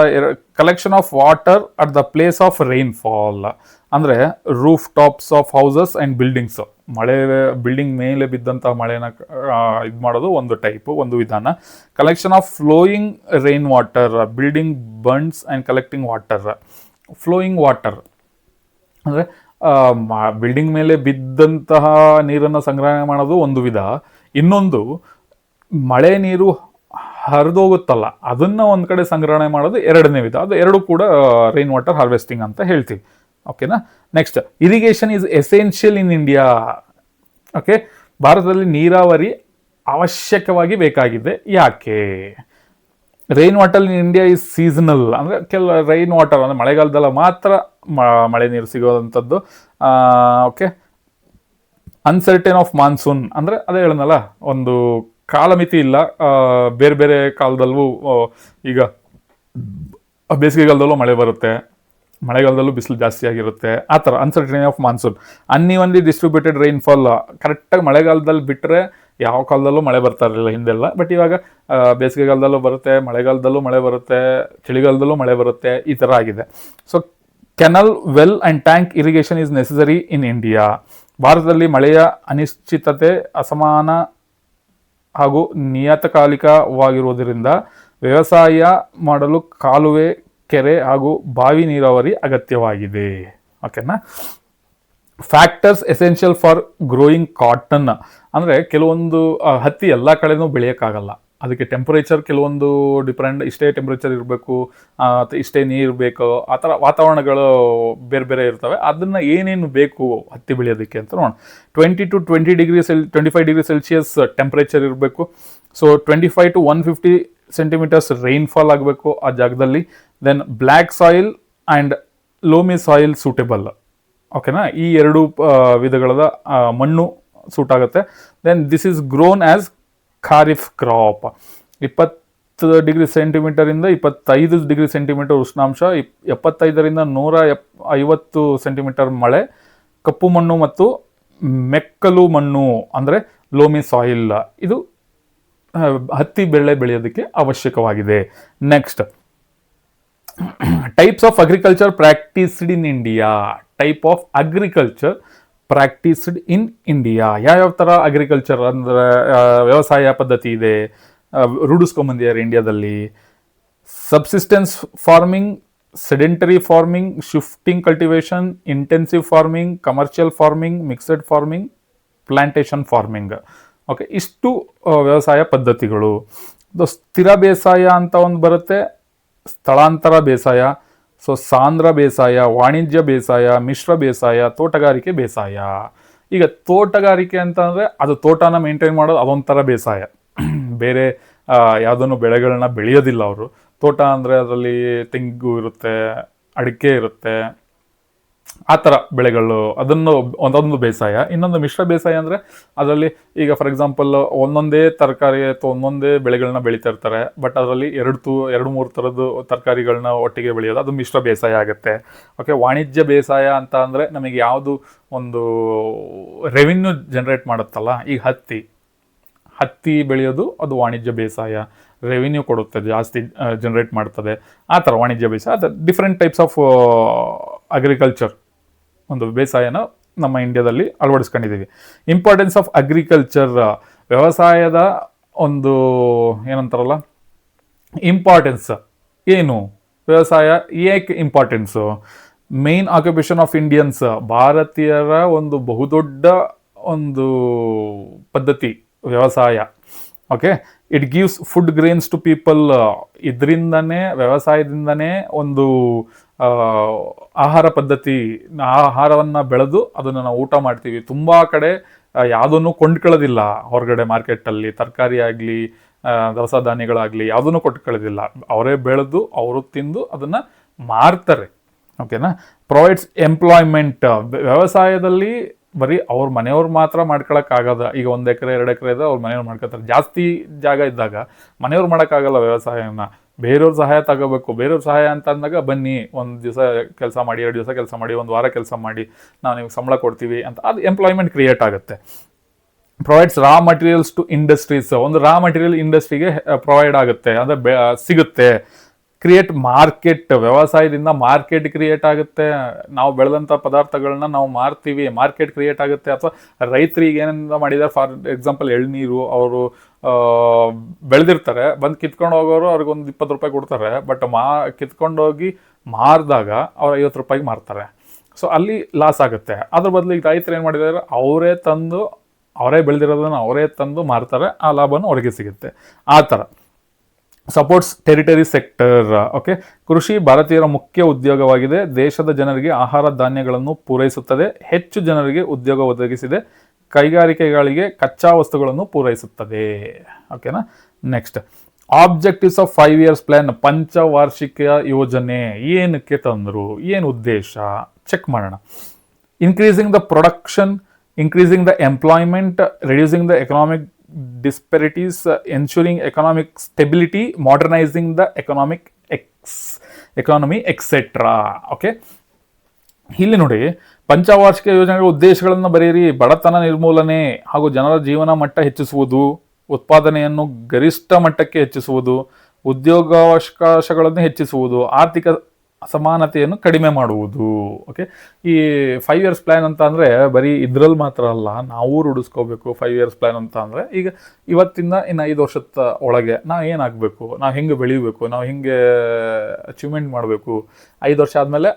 Collection of water at the place of rainfall, ಅಂದರೆ roof tops of houses and buildings. Building ಮೇಲೆ ಬಿದ್ದಂಥ ಮಳೆನ ಇದು ಮಾಡೋದು ಒಂದು ಟೈಪು, ಒಂದು ವಿಧಾನ. Collection of flowing rain water, building bunds and collecting water. Flowing water ಅಂದರೆ ಬಿಲ್ಡಿಂಗ್ ಮೇಲೆ ಬಿದ್ದಂತಹ ನೀರನ್ನು ಸಂಗ್ರಹಣೆ ಮಾಡೋದು ಒಂದು ವಿಧ. ಇನ್ನೊಂದು, ಮಳೆ ನೀರು ಹರಿದೋಗುತ್ತಲ್ಲ, ಅದನ್ನು ಒಂದು ಕಡೆ ಸಂಗ್ರಹಣೆ ಮಾಡೋದು ಎರಡನೇ ವಿಧ. ಅದು ಎರಡು ಕೂಡ ರೈನ್ ವಾಟರ್ ಹಾರ್ವೆಸ್ಟಿಂಗ್ ಅಂತ ಹೇಳ್ತೀವಿ. ಓಕೆನಾ. Next, irrigation is essential in India. Okay, ಭಾರತದಲ್ಲಿ ನೀರಾವರಿ ಅವಶ್ಯಕವಾಗಿ ಬೇಕಾಗಿದೆ. ಯಾಕೆ? Rain water in India is seasonal. ಅಂದರೆ ರೈನ್ ವಾಟರ್ ಅಂದರೆ ಮಳೆಗಾಲದಲ್ಲ ಮಾತ್ರ ಮಳೆ ನೀರು ಸಿಗೋವಂಥದ್ದು. ಓಕೆ, ಅನ್ಸರ್ಟೇನ್ ಆಫ್ ಮಾನ್ಸೂನ್ ಅಂದರೆ ಅದೇ ಹೇಳನಲ್ಲ, ಒಂದು ಕಾಲಮಿತಿ ಇಲ್ಲ. ಬೇರೆ ಬೇರೆ ಕಾಲದಲ್ಲೂ, ಈಗ ಬೇಸಿಗೆಗಾಲದಲ್ಲೂ ಮಳೆ ಬರುತ್ತೆ, ಮಳೆಗಾಲದಲ್ಲೂ ಬಿಸಿಲು ಜಾಸ್ತಿ ಆಗಿರುತ್ತೆ. ಆ ಥರ uncertainty of monsoon. Unevenly distributed rainfall. ಕರೆಕ್ಟಾಗಿ ಮಳೆಗಾಲದಲ್ಲಿ ಬಿಟ್ಟರೆ ಯಾವ ಕಾಲದಲ್ಲೂ ಮಳೆ ಬರ್ತಾ ಇರಲಿಲ್ಲ ಹಿಂದೆಲ್ಲ. ಬಟ್ ಇವಾಗ ಬೇಸಿಗೆಗಾಲದಲ್ಲೂ ಬರುತ್ತೆ, ಮಳೆಗಾಲದಲ್ಲೂ ಮಳೆ ಬರುತ್ತೆ, ಚಳಿಗಾಲದಲ್ಲೂ ಮಳೆ ಬರುತ್ತೆ, ಈ ಥರ ಆಗಿದೆ. So canal, well and tank irrigation is necessary in India. ಭಾರತದಲ್ಲಿ ಮಳೆಯ ಅನಿಶ್ಚಿತತೆ, ಅಸಮಾನ ಹಾಗೂ ನಿಯತಕಾಲಿಕವಾಗಿರುವುದರಿಂದ ವ್ಯವಸಾಯ ಮಾಡಲು ಕಾಲುವೆ, ಕೆರೆ ಹಾಗೂ ಬಾವಿ ನೀರಾವರಿ ಅಗತ್ಯವಾಗಿದೆ. ಓಕೆನಾ. Factors essential for growing cotton ಅಂದರೆ ಕೆಲವೊಂದು ಹತ್ತಿ ಎಲ್ಲ ಕಡೆನೂ ಬೆಳೆಯೋಕ್ಕಾಗಲ್ಲ. ಅದಕ್ಕೆ ಟೆಂಪರೇಚರ್ ಕೆಲವೊಂದು ಡಿಫ್ರೆಂಟ್, ಇಷ್ಟೇ ಟೆಂಪರೇಚರ್ ಇರಬೇಕು, ಇಷ್ಟೇ ನೀರು ಬೇಕು, ಆ ಥರ ವಾತಾವರಣಗಳು ಬೇರೆ ಬೇರೆ ಇರ್ತವೆ. ಅದನ್ನು ಏನೇನು ಬೇಕು ಹತ್ತಿ ಬೆಳೆಯೋದಕ್ಕೆ ಅಂತ ನೋಡೋಣ. 20 to 25 ಡಿಗ್ರಿ ಸೆಲ್ಸಿಯಸ್ ಟೆಂಪರೇಚರ್ ಇರಬೇಕು. ಸೊ 25 to 150 ಸೆಂಟಿಮೀಟರ್ಸ್ ರೈನ್ಫಾಲ್ ಆಗಬೇಕು ಆ ಜಾಗದಲ್ಲಿ. Then black soil and loamy soil suitable. ಓಕೆನಾ. ಈ ಎರಡು ವಿಧಗಳದ ಮಣ್ಣು ಸೂಟ್ ಆಗುತ್ತೆ. Then this is grown as kharif crop. 20 degree ಸೆಂಟಿಮೀಟರಿಂದ 25 ಡಿಗ್ರಿ ಸೆಂಟಿಮೀಟರ್ ಉಷ್ಣಾಂಶ, 75ರಿಂದ 150 ಸೆಂಟಿಮೀಟರ್ ಮಳೆ, ಕಪ್ಪು ಮಣ್ಣು ಮತ್ತು ಮೆಕ್ಕಲು ಮಣ್ಣು ಅಂದರೆ ಲೋಮಿ ಸಾಯಿಲ್, ಇದು ಹತ್ತಿ ಬೆಳೆ ಬೆಳೆಯೋದಕ್ಕೆ ಅವಶ್ಯಕವಾಗಿದೆ. Next, types of agriculture practised in India. Type of agriculture practised in India. ಯಾವ್ಯಾವ ಥರ ಅಗ್ರಿಕಲ್ಚರ್ ಅಂದರೆ ವ್ಯವಸಾಯ ಪದ್ಧತಿ ಇದೆ, ರೂಢಿಸ್ಕೊಂಬಂದಿದ್ದಾರೆ ಇಂಡಿಯಾದಲ್ಲಿ. Subsistence farming, sedentary farming, shifting cultivation, intensive farming, commercial farming, mixed farming, plantation farming. Okay, ಇಷ್ಟು ವ್ಯವಸಾಯ ಪದ್ಧತಿಗಳು. ಸ್ಥಿರ ಬೇಸಾಯ ಅಂತ ಒಂದು ಬರುತ್ತೆ, ಸ್ಥಳಾಂತರ ಬೇಸಾಯ, ಸೊ ಸಾಂದ್ರ ಬೇಸಾಯ, ವಾಣಿಜ್ಯ ಬೇಸಾಯ, ಮಿಶ್ರ ಬೇಸಾಯ, ತೋಟಗಾರಿಕೆ ಬೇಸಾಯ. ಈಗ ತೋಟಗಾರಿಕೆ ಅಂತ ಅಂದರೆ ಅದು ತೋಟನ ಮೇಂಟೈನ್ ಮಾಡೋದು, ಅದೊಂಥರ ಬೇಸಾಯ. ಬೇರೆ ಯಾವುದನ್ನು ಬೆಳೆಗಳನ್ನ ಬೆಳೆಯೋದಿಲ್ಲ ಅವರು. ತೋಟ ಅಂದರೆ ಅದರಲ್ಲಿ ತೆಂಗು ಇರುತ್ತೆ, ಅಡಿಕೆ ಇರುತ್ತೆ, ಆ ಥರ ಬೆಳೆಗಳು, ಅದನ್ನು ಒಂದೊಂದು ಬೇಸಾಯ. ಇನ್ನೊಂದು ಮಿಶ್ರ ಬೇಸಾಯ ಅಂದರೆ ಅದರಲ್ಲಿ ಈಗ ಫಾರ್ ಎಕ್ಸಾಂಪಲ್ ಒಂದೊಂದೇ ತರಕಾರಿ ಅಥವಾ ಒಂದೊಂದೇ ಬೆಳೆಗಳನ್ನ ಬೆಳೀತಾ ಇರ್ತಾರೆ, ಬಟ್ ಅದರಲ್ಲಿ 2-3 ಥರದ್ದು ತರಕಾರಿಗಳನ್ನ ಒಟ್ಟಿಗೆ ಬೆಳೆಯೋದು, ಅದು ಮಿಶ್ರ ಬೇಸಾಯ ಆಗುತ್ತೆ. ಓಕೆ, ವಾಣಿಜ್ಯ ಬೇಸಾಯ ಅಂತ ಅಂದರೆ ನಮಗೆ ಯಾವುದು ಒಂದು ರೆವಿನ್ಯೂ ಜನರೇಟ್ ಮಾಡುತ್ತಲ್ಲ, ಈಗ ಹತ್ತಿ ಬೆಳೆಯೋದು ಅದು ವಾಣಿಜ್ಯ ಬೇಸಾಯ, ರೆವಿನ್ಯೂ ಕೊಡುತ್ತೆ, ಜಾಸ್ತಿ ಜನರೇಟ್ ಮಾಡ್ತದೆ, ಆ ಥರ ವಾಣಿಜ್ಯ ಬೇಸಾಯ. ಅದು ಡಿಫ್ರೆಂಟ್ ಟೈಪ್ಸ್ ಆಫ್ ಅಗ್ರಿಕಲ್ಚರ್ ಒಂದು ಬೇಸಾಯನ ನಮ್ಮ ಇಂಡಿಯಾದಲ್ಲಿ ಅಳವಡಿಸ್ಕೊಂಡಿದ್ದೀವಿ. ಇಂಪಾರ್ಟೆನ್ಸ್ ಆಫ್ ಅಗ್ರಿಕಲ್ಚರ್, ವ್ಯವಸಾಯದ ಒಂದು ಏನಂತಾರಲ್ಲ ಇಂಪಾರ್ಟೆನ್ಸ್ ಏನು, ವ್ಯವಸಾಯ ಏಕೆ importance. Main occupation of Indians, ಭಾರತೀಯರ ಒಂದು ಬಹುದೊಡ್ಡ ಒಂದು ಪದ್ಧತಿ ವ್ಯವಸಾಯ. Okay, it gives food grains to people. ಇದರಿಂದನೇ, ವ್ಯವಸಾಯದಿಂದನೇ ಒಂದು ಆಹಾರ ಪದ್ಧತಿ, ಆಹಾರವನ್ನು ಬೆಳೆದು ಅದನ್ನು ನಾವು ಊಟ ಮಾಡ್ತೀವಿ. ತುಂಬ ಕಡೆ ಯಾವುದನ್ನು ಕೊಂಡ್ಕೊಳ್ಳೋದಿಲ್ಲ ಹೊರಗಡೆ ಮಾರ್ಕೆಟಲ್ಲಿ, ತರಕಾರಿ ಆಗಲಿ ದವಸ ಧಾನ್ಯಗಳಾಗಲಿ ಯಾವುದನ್ನು ಕೊಂಡ್ಕೊಳ್ಳೋದಿಲ್ಲ. ಅವರೇ ಬೆಳೆದು ಅವರು ತಿಂದು ಅದನ್ನು ಮಾರ್ತಾರೆ. ಓಕೆನಾ. Provides employment. ವ್ಯವಸಾಯದಲ್ಲಿ ಬರೀ ಅವ್ರ ಮನೆಯವ್ರು ಮಾತ್ರ ಮಾಡ್ಕೊಳಕ್ಕಾಗದ. ಈಗ 1 ಎಕರೆ 2 ಎಕರೆ ಇದೆ, ಅವ್ರ ಮನೆಯವ್ರು ಮಾಡ್ಕೊತಾರೆ. ಜಾಸ್ತಿ ಜಾಗ ಇದ್ದಾಗ ಮನೆಯವ್ರು ಮಾಡೋಕ್ಕಾಗಲ್ಲ ವ್ಯವಸಾಯನ, ಬೇರೆಯವ್ರ ಸಹಾಯ ತಗೋಬೇಕು. ಬೇರೆಯವ್ರ ಸಹಾಯ ಅಂತ ಅಂದಾಗ ಬನ್ನಿ, 1 ದಿವಸ ಕೆಲಸ ಮಾಡಿ, 2 ದಿವಸ ಕೆಲಸ ಮಾಡಿ, 1 ವಾರ ಕೆಲಸ ಮಾಡಿ, ನಾವು ನಿಮ್ಗೆ ಸಂಬಳ ಕೊಡ್ತೀವಿ ಅಂತ, ಅದು ಎಂಪ್ಲಾಯ್ಮೆಂಟ್ ಕ್ರಿಯೇಟ್ ಆಗುತ್ತೆ. Provides raw materials to industries. ಒಂದು ರಾ ಮಟೀರಿಯಲ್ ಇಂಡಸ್ಟ್ರಿಗೆ ಪ್ರೊವೈಡ್ ಆಗುತ್ತೆ, ಅಂದರೆ ಸಿಗುತ್ತೆ. Create market. ವ್ಯವಸಾಯದಿಂದ ಮಾರ್ಕೆಟ್ ಕ್ರಿಯೇಟ್ ಆಗುತ್ತೆ. ನಾವು ಬೆಳೆದಂಥ ಪದಾರ್ಥಗಳನ್ನ ನಾವು ಮಾರ್ತೀವಿ, ಮಾರ್ಕೆಟ್ ಕ್ರಿಯೇಟ್ ಆಗುತ್ತೆ. ಅಥವಾ ರೈತರಿಗೆ ಏನಿಂದ ಮಾಡಿದ್ದಾರೆ, ಫಾರ್ ಎಕ್ಸಾಂಪಲ್ ಎಳ್ನೀರು, ಅವರು ಬೆಳೆದಿರ್ತಾರೆ, ಬಂದು ಕಿತ್ಕೊಂಡು ಹೋಗೋರು ಅವ್ರಿಗೊಂದು 20 ರೂಪಾಯಿ ಕೊಡ್ತಾರೆ. ಬಟ್ ಕಿತ್ಕೊಂಡೋಗಿ ಮಾರಿದಾಗ ಅವ್ರು 50 ರೂಪಾಯಿಗೆ ಮಾರ್ತಾರೆ. ಸೊ ಅಲ್ಲಿ ಲಾಸ್ ಆಗುತ್ತೆ. ಅದ್ರ ಬದಲು ಈಗ ರೈತರು ಏನು ಮಾಡಿದ್ದಾರೆ, ಅವರೇ ಬೆಳೆದಿರೋದನ್ನು ಅವರೇ ತಂದು ಮಾರ್ತಾರೆ, ಆ ಲಾಭನೂ ಅವ್ರಿಗೆ ಸಿಗುತ್ತೆ. ಆ ಥರ ಸಪೋರ್ಟ್ಸ್ ಟೆರಿಟರಿ ಸೆಕ್ಟರ್. ಓಕೆ, ಕೃಷಿ ಭಾರತೀಯರ ಮುಖ್ಯ ಉದ್ಯೋಗವಾಗಿದೆ. ದೇಶದ ಜನರಿಗೆ ಆಹಾರ ಧಾನ್ಯಗಳನ್ನು ಪೂರೈಸುತ್ತದೆ. ಹೆಚ್ಚು ಜನರಿಗೆ ಉದ್ಯೋಗ ಒದಗಿಸಿದೆ. ಕೈಗಾರಿಕೆಗಳಿಗೆ ಕಚ್ಚಾ ವಸ್ತುಗಳನ್ನು ಪೂರೈಸುತ್ತದೆ. ಓಕೆನಾ. Next, objectives of 5 years plan. ಪಂಚವಾರ್ಷಿಕ ಯೋಜನೆ ಏನಕ್ಕೆ ತಂದರು, ಏನು ಉದ್ದೇಶ, ಚೆಕ್ ಮಾಡೋಣ. Increasing the production, increasing the employment, reducing the economic disparities, ensuring economic stability, modernizing the economy, etc. Okay, ಇಲ್ಲಿ ನೋಡಿ, ಪಂಚವಾರ್ಷಿಕ ಯೋಜನೆಗಳ ಉದ್ದೇಶಗಳನ್ನು ಬರೆಯಿರಿ. ಬಡತನ ನಿರ್ಮೂಲನೆ ಹಾಗೂ ಜನರ ಜೀವನ ಮಟ್ಟ ಹೆಚ್ಚಿಸುವುದು, ಉತ್ಪಾದನೆಯನ್ನು ಗರಿಷ್ಠ ಮಟ್ಟಕ್ಕೆ ಹೆಚ್ಚಿಸುವುದು, ಉದ್ಯೋಗಾವಕಾಶಗಳನ್ನು ಹೆಚ್ಚಿಸುವುದು, ಆರ್ಥಿಕ ಅಸಮಾನತೆಯನ್ನು ಕಡಿಮೆ ಮಾಡುವುದು. ಓಕೆ, ಈ 5 ಇಯರ್ಸ್ ಪ್ಲ್ಯಾನ್ ಅಂತ ಅಂದರೆ ಬರೀ ಇದ್ರಲ್ಲಿ ಮಾತ್ರ ಅಲ್ಲ, ನಾವು ರೂಢಿಸ್ಕೋಬೇಕು. 5 ಇಯರ್ಸ್ ಪ್ಲ್ಯಾನ್ ಅಂತ ಅಂದರೆ ಈಗ ಇವತ್ತಿಂದ ಇನ್ನು 5 ವರ್ಷದ ಒಳಗೆ ನಾವು ಏನಾಗಬೇಕು, ನಾವು ಹೆಂಗೆ ಬೆಳಿಬೇಕು, ನಾವು ಹೆಂಗೆ ಅಚೀವ್ಮೆಂಟ್ ಮಾಡಬೇಕು, 5 ವರ್ಷ ಆದಮೇಲೆ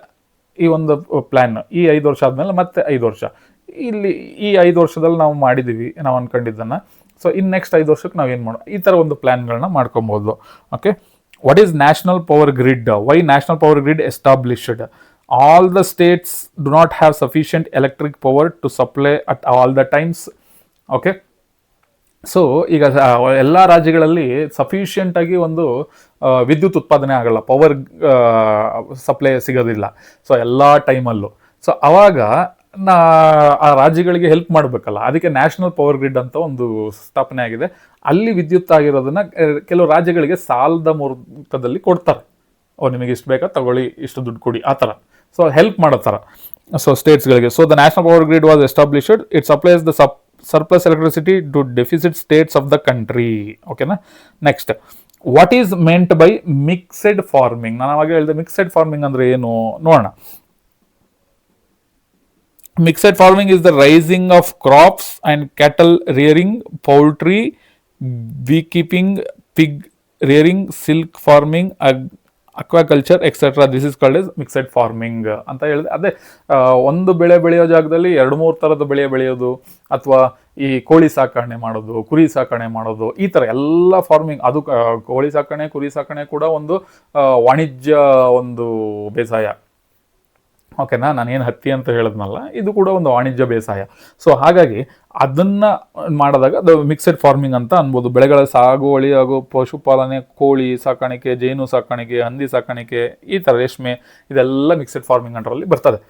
ಈ ಒಂದು ಪ್ಲ್ಯಾನ್, ಈ 5 ವರ್ಷ ಆದಮೇಲೆ ಮತ್ತೆ 5 ವರ್ಷ, ಇಲ್ಲಿ ಈ 5 ವರ್ಷದಲ್ಲಿ ನಾವು ಮಾಡಿದ್ದೀವಿ ನಾವು ಅಂದ್ಕೊಂಡಿದ್ದನ್ನು, ಸೊ ಇನ್ನು ನೆಕ್ಸ್ಟ್ 5 ವರ್ಷಕ್ಕೆ ನಾವು ಏನು ಮಾಡೋ, ಈ ಥರ ಒಂದು ಪ್ಲ್ಯಾನ್ಗಳನ್ನ ಮಾಡ್ಕೊಬೋದು. Okay, what is national power grid? Why national power grid established? All the states do not have sufficient electric power to supply at all the times. Okay, so ಈಗ ಎಲ್ಲ ರಾಜ್ಯಗಳಲ್ಲಿ ಸಫಿಷಿಯೆಂಟ್ ಆಗಿ ಒಂದು ವಿದ್ಯುತ್ ಉತ್ಪಾದನೆ ಆಗಲ್ಲ, ಪವರ್ ಸಪ್ಲೈ ಸಿಗೋದಿಲ್ಲ so ಎಲ್ಲ ಟೈಮಲ್ಲೂ. ಸೊ ಅವಾಗ ಆ ರಾಜ್ಯಗಳಿಗೆ ಹೆಲ್ಪ್ ಮಾಡಬೇಕಲ್ಲ, ಅದಕ್ಕೆ ನ್ಯಾಷನಲ್ ಪವರ್ ಗ್ರಿಡ್ ಅಂತ ಒಂದು ಸ್ಥಾಪನೆ ಆಗಿದೆ. ಅಲ್ಲಿ ವಿದ್ಯುತ್ ಆಗಿರೋದನ್ನ ಕೆಲವು ರಾಜ್ಯಗಳಿಗೆ ಸಾಲದ ಮೂಲಕದಲ್ಲಿ ಕೊಡ್ತಾರೆ. ನಿಮಗೆ ಇಷ್ಟು ಬೇಕಾ ತಗೊಳ್ಳಿ, ಇಷ್ಟು ದುಡ್ಡು ಕೊಡಿ, ಆ ಥರ. ಸೊ ಹೆಲ್ಪ್ ಮಾಡೋ ಥರ ಸೊ ಸ್ಟೇಟ್ಸ್ಗಳಿಗೆ. So the national power grid was established. It supplies the surplus electricity to deficit states of the country. ಓಕೆನಾ. Next, what is meant by mixed farming? ನಾನು ಅವಾಗ ಹೇಳಿದೆ ಮಿಕ್ಸೆಡ್ ಫಾರ್ಮಿಂಗ್ ಅಂದರೆ ಏನು ನೋಡೋಣ. Mixed farming is the raising of crops and cattle rearing, poultry, beekeeping, pig rearing, silk farming, aquaculture, etc. This is called as mixed farming ಅಂತ ಹೇಳಿದೆ. ಅದೇ ಒಂದು ಬೆಳೆ ಬೆಳೆಯೋ ಜಾಗದಲ್ಲಿ 2-3 ಥರದ ಬೆಳೆ ಬೆಳೆಯೋದು, ಅಥವಾ ಈ ಕೋಳಿ ಸಾಕಣೆ ಮಾಡೋದು, ಕುರಿ ಸಾಕಣೆ ಮಾಡೋದು, ಈ ಥರ ಎಲ್ಲ ಫಾರ್ಮಿಂಗ್. ಅದು ಕೋಳಿ ಸಾಕಣೆ, ಕುರಿ ಸಾಕಣೆ ಕೂಡ ಒಂದು ವಾಣಿಜ್ಯ ಒಂದು ಬೇಸಾಯ. ಓಕೆನಾ, ನಾನೇನು ಹತ್ತಿ ಅಂತ ಹೇಳಿದ್ನಲ್ಲ, ಇದು ಕೂಡ ಒಂದು ವಾಣಿಜ್ಯ ಬೇಸಾಯ. ಸೊ ಹಾಗಾಗಿ ಅದನ್ನು ಮಾಡಿದಾಗ ಅದು ಮಿಕ್ಸೆಡ್ ಫಾರ್ಮಿಂಗ್ ಅಂತ ಅನ್ಬೋದು. ಬೆಳೆಗಳ ಸಾಗುವಳಿ ಹಾಗೂ ಪಶುಪಾಲನೆ, ಕೋಳಿ ಸಾಕಾಣಿಕೆ, ಜೇನು ಸಾಕಾಣಿಕೆ, ಹಂದಿ ಸಾಕಾಣಿಕೆ, ಈ ಥರ ರೇಷ್ಮೆ, ಇದೆಲ್ಲ ಮಿಕ್ಸೆಡ್ ಫಾರ್ಮಿಂಗ್ ಅಂಡರಲ್ಲಿ ಬರ್ತದೆ.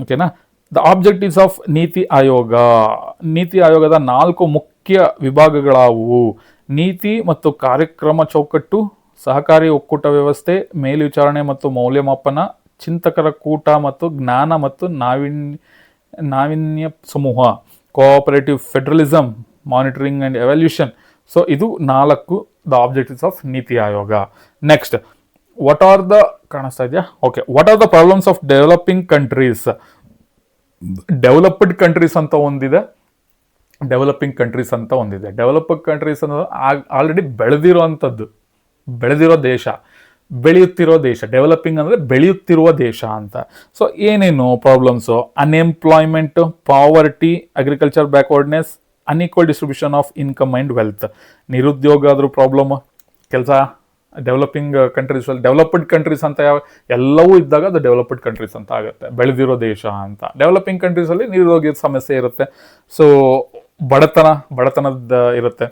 ಓಕೆನಾ. The objectives of NITI Aayog. ನೀತಿ ಆಯೋಗದ 4 ಮುಖ್ಯ ವಿಭಾಗಗಳಾವುವು? ನೀತಿ ಮತ್ತು ಕಾರ್ಯಕ್ರಮ ಚೌಕಟ್ಟು, ಸಹಕಾರಿ ಒಕ್ಕೂಟ ವ್ಯವಸ್ಥೆ, ಮೇಲ್ವಿಚಾರಣೆ ಮತ್ತು ಮೌಲ್ಯಮಾಪನ, ಚಿಂತಕರ ಕೂಟ ಮತ್ತು ಜ್ಞಾನ ಮತ್ತು ನಾವಿನ್ಯ ಸಮೂಹ, cooperative federalism, monitoring and evaluation. So ಇದು 4 the objectives of NITI Aayog. Next, what are the ಕಾಣಿಸ್ತಾ ಇದೆಯಾ? Okay, what are the problems of developing countries? Developed countries ಅಂತ ಒಂದಿದೆ, ಡೆವಲಪಿಂಗ್ ಕಂಟ್ರೀಸ್ ಅಂತ ಒಂದಿದೆ. ಡೆವಲಪ್ಡ್ ಕಂಟ್ರೀಸ್ ಅನ್ನೋದು ಆಲ್ರೆಡಿ ಬೆಳೆದಿರೋ ದೇಶ, ಬೆಳೆಯುತ್ತಿರೋ ದೇಶ. ಡೆವಲಪಿಂಗ್ ಅಂದರೆ ಬೆಳೆಯುತ್ತಿರುವ ದೇಶ ಅಂತ. ಸೊ ಏನೇನು problems? Unemployment, poverty, agriculture backwardness, unequal distribution of income and wealth. ನಿರುದ್ಯೋಗ ಆದರೂ ಪ್ರಾಬ್ಲಮ್, ಕೆಲಸ. ಡೆವಲಪಿಂಗ್ ಕಂಟ್ರೀಸಲ್ಲಿ ಡೆವಲಪ್ಡ್ ಕಂಟ್ರೀಸ್ ಅಂತ ಎಲ್ಲವೂ ಇದ್ದಾಗ ಅದು ಡೆವಲಪ್ಡ್ ಕಂಟ್ರೀಸ್ ಅಂತ ಆಗುತ್ತೆ, ಬೆಳೆದಿರೋ ದೇಶ ಅಂತ. ಡೆವಲಪಿಂಗ್ ಕಂಟ್ರೀಸಲ್ಲಿ ನಿರುದ್ಯೋಗದ ಸಮಸ್ಯೆ ಇರುತ್ತೆ. ಸೊ ಬಡತನದ ಇರುತ್ತೆ.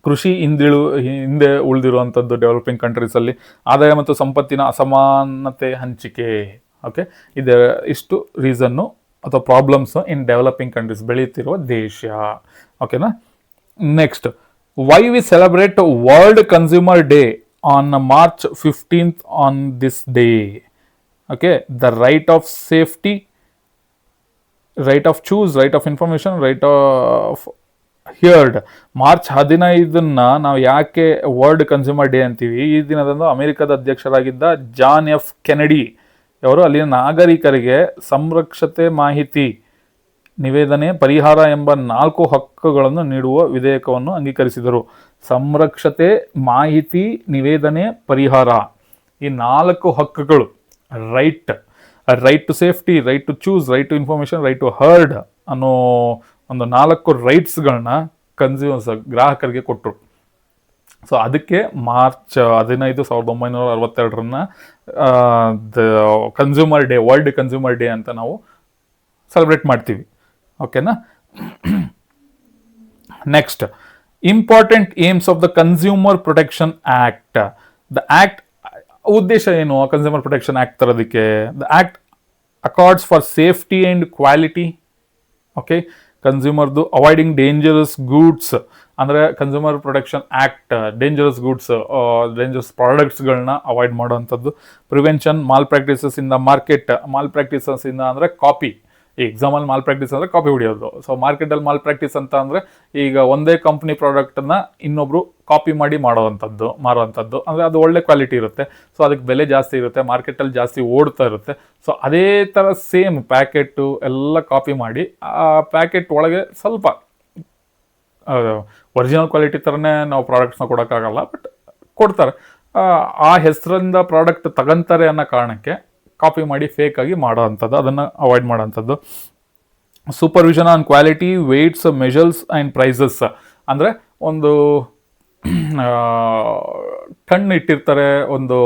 ಕೃಷಿ ಹಿಂದೆ ಉಳಿದಿರುವಂಥದ್ದು ಡೆವಲಪಿಂಗ್ ಕಂಟ್ರೀಸಲ್ಲಿ. ಆದಾಯ ಮತ್ತು ಸಂಪತ್ತಿನ ಅಸಮಾನತೆ ಹಂಚಿಕೆ. ಓಕೆ, ಇಷ್ಟು ರೀಸನ್ನು ಅಥವಾ ಪ್ರಾಬ್ಲಮ್ಸು ಇನ್ ಡೆವಲಪಿಂಗ್ ಕಂಟ್ರೀಸ್, ಬೆಳೆಯುತ್ತಿರುವ ದೇಶ. ಓಕೆನಾ. Next, why we celebrate world consumer day on March 15th on this day? Okay, the right of safety, right of choose, right of information, right of heard. March 15 ನಾವು ಯಾಕೆ world consumer day ಅಂತೀವಿ? ಈ ದಿನದಂದು ಅಮೆರಿಕದ ಅಧ್ಯಕ್ಷರಾಗಿದ್ದ John F Kennedy ಅವರು ಅಲ್ಲಿನ ನಾಗರಿಕರಿಗೆ ಸಂರಕ್ಷತೆ, ಮಾಹಿತಿ, ನಿವೇದನೆ, ಪರಿಹಾರ ಎಂಬ 4 ಹಕ್ಕುಗಳನ್ನು ನೀಡುವ ವಿಧೇಯಕವನ್ನು ಅಂಗೀಕರಿಸಿದರು. ಸಂರಕ್ಷತೆ, ಮಾಹಿತಿ, ನಿವೇದನೆ, ಪರಿಹಾರ, ಈ 4 ಹಕ್ಕುಗಳು, right to safety, right to choose, right to information, right to heard ಅನ್ನೋ ಒಂದು 4 ರೈಟ್ಸ್ಗಳನ್ನ ಗ್ರಾಹಕರಿಗೆ ಕೊಟ್ಟರು. ಸೊ ಅದಕ್ಕೆ March 15, 1962 consumer day, world consumer day ಅಂತ ನಾವು ಸೆಲೆಬ್ರೇಟ್ ಮಾಡ್ತೀವಿ. ಓಕೆನಾ. Next, important aims of the consumer protection act. The act ಉದ್ದೇಶ ಏನು? ಕನ್ಸ್ಯೂಮರ್ ಪ್ರೊಟೆಕ್ಷನ್ ಆಕ್ಟ್ ತರೋದಕ್ಕೆ. The act accords for safety and quality. Okay, ಕನ್ಸ್ಯೂಮರ್ದು ಅವಾಯ್ಡಿಂಗ್ ಡೇಂಜರಸ್ ಗೂಡ್ಸ್ ಅಂದರೆ consumer protection act dangerous goods, dangerous ಪ್ರಾಡಕ್ಟ್ಸ್ಗಳನ್ನ avoid ಮಾಡೋವಂಥದ್ದು. Prevention malpractices in the market. Malpractices ಇಂದ ಅಂದರೆ copy, ಈ ಎಕ್ಸಾಮಲ್ಲಿ ಮಾಲ್ ಪ್ರಾಕ್ಟೀಸ್ ಅಂದರೆ ಕಾಪಿ ಹೊಡಿಯೋದು. ಸೊ ಮಾರ್ಕೆಟಲ್ಲಿ ಮಾಲ್ ಪ್ರಾಕ್ಟೀಸ್ ಅಂತ ಅಂದರೆ ಈಗ ಒಂದೇ ಕಂಪ್ನಿ ಪ್ರಾಡಕ್ಟನ್ನ ಇನ್ನೊಬ್ರು ಕಾಪಿ ಮಾಡಿ ಮಾರುವಂಥದ್ದು ಅಂದರೆ ಅದು ಒಳ್ಳೆ ಕ್ವಾಲಿಟಿ ಇರುತ್ತೆ, ಸೊ ಅದಕ್ಕೆ ಬೆಲೆ ಜಾಸ್ತಿ ಇರುತ್ತೆ, ಮಾರ್ಕೆಟಲ್ಲಿ ಜಾಸ್ತಿ ಓಡ್ತಾ ಇರುತ್ತೆ. ಸೊ ಅದೇ ಥರ ಸೇಮ್ ಪ್ಯಾಕೆಟು ಎಲ್ಲ ಕಾಪಿ ಮಾಡಿ ಆ ಪ್ಯಾಕೆಟ್ ಒಳಗೆ ಸ್ವಲ್ಪ ಒರಿಜಿನಲ್ ಕ್ವಾಲಿಟಿ ಥರನೇ ನಾವು ಪ್ರಾಡಕ್ಟ್ಸ್ನ ಕೊಡೋಕ್ಕಾಗಲ್ಲ, ಬಟ್ ಕೊಡ್ತಾರೆ. ಆ ಹೆಸರಿಂದ ಪ್ರಾಡಕ್ಟ್ ತಗೊಂತಾರೆ ಅನ್ನೋ ಕಾರಣಕ್ಕೆ ಕಾಪಿ ಮಾಡಿ ಫೇಕಾಗಿ ಮಾಡೋ ಅಂಥದ್ದು, ಅದನ್ನು ಅವಾಯ್ಡ್ ಮಾಡೋ ಅಂಥದ್ದು. Supervision on quality, weights, measures and prices ಅಂದರೆ ಒಂದು ಕಣ್ಣು ಇಟ್ಟಿರ್ತಾರೆ, ಒಂದು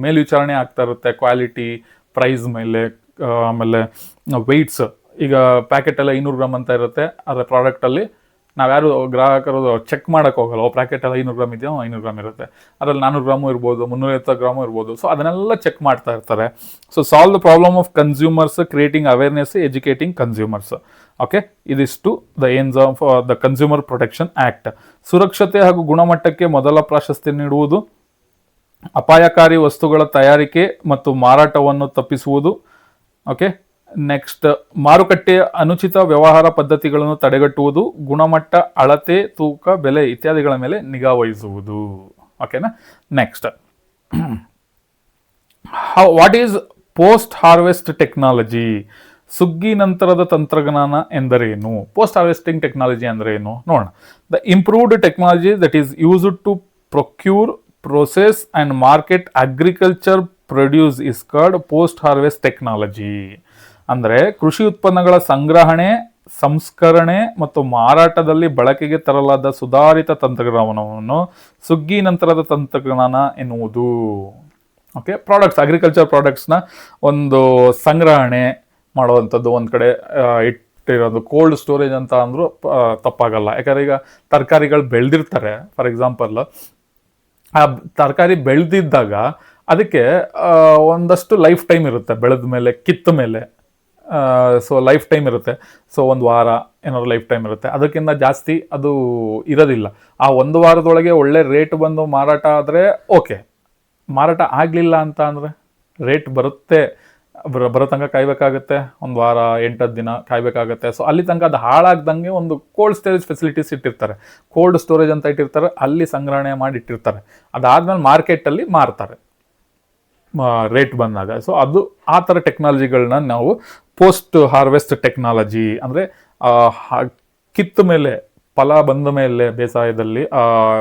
ಮೇಲ್ವಿಚಾರಣೆ ಆಗ್ತಾ ಇರುತ್ತೆ ಕ್ವಾಲಿಟಿ, ಪ್ರೈಸ್ ಮೇಲೆ, ಆಮೇಲೆ ವೆಯ್ಟ್ಸ್. ಈಗ ಪ್ಯಾಕೆಟೆಲ್ಲ 200 ಗ್ರಾಮ್ ಅಂತ ಇರುತ್ತೆ, ಆದರೆ ಪ್ರಾಡಕ್ಟಲ್ಲಿ ನಾವ್ಯಾರು ಗ್ರಾಹಕರು ಚೆಕ್ ಮಾಡೋಕ್ಕೆ ಹೋಗಲ್ಲ. ಪ್ಯಾಕೆಟ್ ಎಲ್ಲ 500 ಗ್ರಾಮ್ ಇದೆಯೋ 500 ಗ್ರಾಮ್ ಇರುತ್ತೆ, ಅದರಲ್ಲಿ 400 ಗ್ರಾಮು ಇರ್ಬೋದು, 350 ಗ್ರಾಮು ಇರ್ಬೋದು. ಸೊ ಅದನ್ನೆಲ್ಲ ಚೆಕ್ ಮಾಡ್ತಾ ಇರ್ತಾರೆ. So solve the problem of consumers, creating awareness, educating consumers. Okay, ಇದಿಷ್ಟು the aims of the consumer protection act. ಸುರಕ್ಷತೆ ಹಾಗೂ ಗುಣಮಟ್ಟಕ್ಕೆ ಮೊದಲ ಪ್ರಾಶಸ್ತ್ಯ ನೀಡುವುದು, ಅಪಾಯಕಾರಿ ವಸ್ತುಗಳ ತಯಾರಿಕೆ ಮತ್ತು ಮಾರಾಟವನ್ನು ತಪ್ಪಿಸುವುದು. ಓಕೆ, ನೆಕ್ಸ್ಟ್ ಮಾರುಕಟ್ಟೆಯ ಅನುಚಿತ ವ್ಯವಹಾರ ಪದ್ಧತಿಗಳನ್ನು ತಡೆಗಟ್ಟುವುದು, ಗುಣಮಟ್ಟ, ಅಳತೆ, ತೂಕ, ಬೆಲೆ ಇತ್ಯಾದಿಗಳ ಮೇಲೆ ನಿಗಾ ವಹಿಸುವುದು. ಓಕೆನಾ. Next, what is post harvest technology? ಸುಗ್ಗಿ ನಂತರದ ತಂತ್ರಜ್ಞಾನ ಎಂದರೇನು? ಪೋಸ್ಟ್ ಹಾರ್ವೆಸ್ಟಿಂಗ್ ಟೆಕ್ನಾಲಜಿ ಅಂದರೆ ಏನು ನೋಡೋಣ. The improved technology that is used to procure, process and market agriculture produce is called post harvest technology. ಅಂದರೆ ಕೃಷಿ ಉತ್ಪನ್ನಗಳ ಸಂಗ್ರಹಣೆ, ಸಂಸ್ಕರಣೆ ಮತ್ತು ಮಾರಾಟದಲ್ಲಿ ಬಳಕೆಗೆ ತರಲಾದ ಸುಧಾರಿತ ತಂತ್ರಜ್ಞಾನವನ್ನು ಸುಗ್ಗಿ ನಂತರದ ತಂತ್ರಜ್ಞಾನ ಎನ್ನುವುದು. ಓಕೆ, ಪ್ರಾಡಕ್ಟ್ಸ್, ಅಗ್ರಿಕಲ್ಚರ್ ಪ್ರಾಡಕ್ಟ್ಸ್ನ ಒಂದು ಸಂಗ್ರಹಣೆ ಮಾಡುವಂಥದ್ದು, ಒಂದು ಕಡೆ ಇಟ್ಟಿರೋದು, ಕೋಲ್ಡ್ ಸ್ಟೋರೇಜ್ ಅಂತ ಅಂದರೂ ತಪ್ಪಾಗಲ್ಲ. ಯಾಕಂದರೆ ಈಗ ತರಕಾರಿಗಳು ಬೆಳೆದಿರ್ತಾರೆ, ಫಾರ್ ಎಕ್ಸಾಂಪಲ್ ಆ ತರಕಾರಿ ಬೆಳೆದಿದ್ದಾಗ ಅದಕ್ಕೆ ಒಂದಷ್ಟು ಲೈಫ್ ಟೈಮ್ ಇರುತ್ತೆ, ಬೆಳೆದ ಮೇಲೆ, ಕಿತ್ತ ಮೇಲೆ. ಸೊ ಲೈಫ್ ಟೈಮ್ ಇರುತ್ತೆ. ಸೊ 1 ವಾರ ಏನಾದ್ರು ಲೈಫ್ ಟೈಮ್ ಇರುತ್ತೆ, ಅದಕ್ಕಿಂತ ಜಾಸ್ತಿ ಅದು ಇರೋದಿಲ್ಲ. ಆ 1 ವಾರದೊಳಗೆ ಒಳ್ಳೆ ರೇಟ್ ಬಂದು ಮಾರಾಟ ಆದರೆ ಓಕೆ. ಮಾರಾಟ ಆಗಲಿಲ್ಲ ಅಂತ ಅಂದರೆ ರೇಟ್ ಬರೋ ತನಕ ಕಾಯಬೇಕಾಗುತ್ತೆ, 1 ವಾರ 8-10 ದಿನ ಕಾಯಬೇಕಾಗುತ್ತೆ. ಸೊ ಅಲ್ಲಿ ತನಕ ಅದು ಹಾಳಾಗ್ದಂಗೆ ಒಂದು ಕೋಲ್ಡ್ ಸ್ಟೋರೇಜ್ ಫೆಸಿಲಿಟೀಸ್ ಇಟ್ಟಿರ್ತಾರೆ, ಕೋಲ್ಡ್ ಸ್ಟೋರೇಜ್ ಅಂತ ಇಟ್ಟಿರ್ತಾರೆ, ಅಲ್ಲಿ ಸಂಗ್ರಹಣೆ ಮಾಡಿ ಇಟ್ಟಿರ್ತಾರೆ. ಅದಾದ್ಮೇಲೆ ಮಾರ್ಕೆಟಲ್ಲಿ ಮಾರ್ತಾರೆ ರೇಟ್ ಬಂದಾಗ. ಸೊ ಅದು ಆ ಥರ ಟೆಕ್ನಾಲಜಿಗಳನ್ನ ನಾವು ಪೋಸ್ಟ್ ಹಾರ್ವೆಸ್ಟ್ ಟೆಕ್ನಾಲಜಿ ಅಂದರೆ ಕಿತ್ತ ಮೇಲೆ, ಫಲ ಬಂದ ಮೇಲೆ ಬೇಸಾಯದಲ್ಲಿ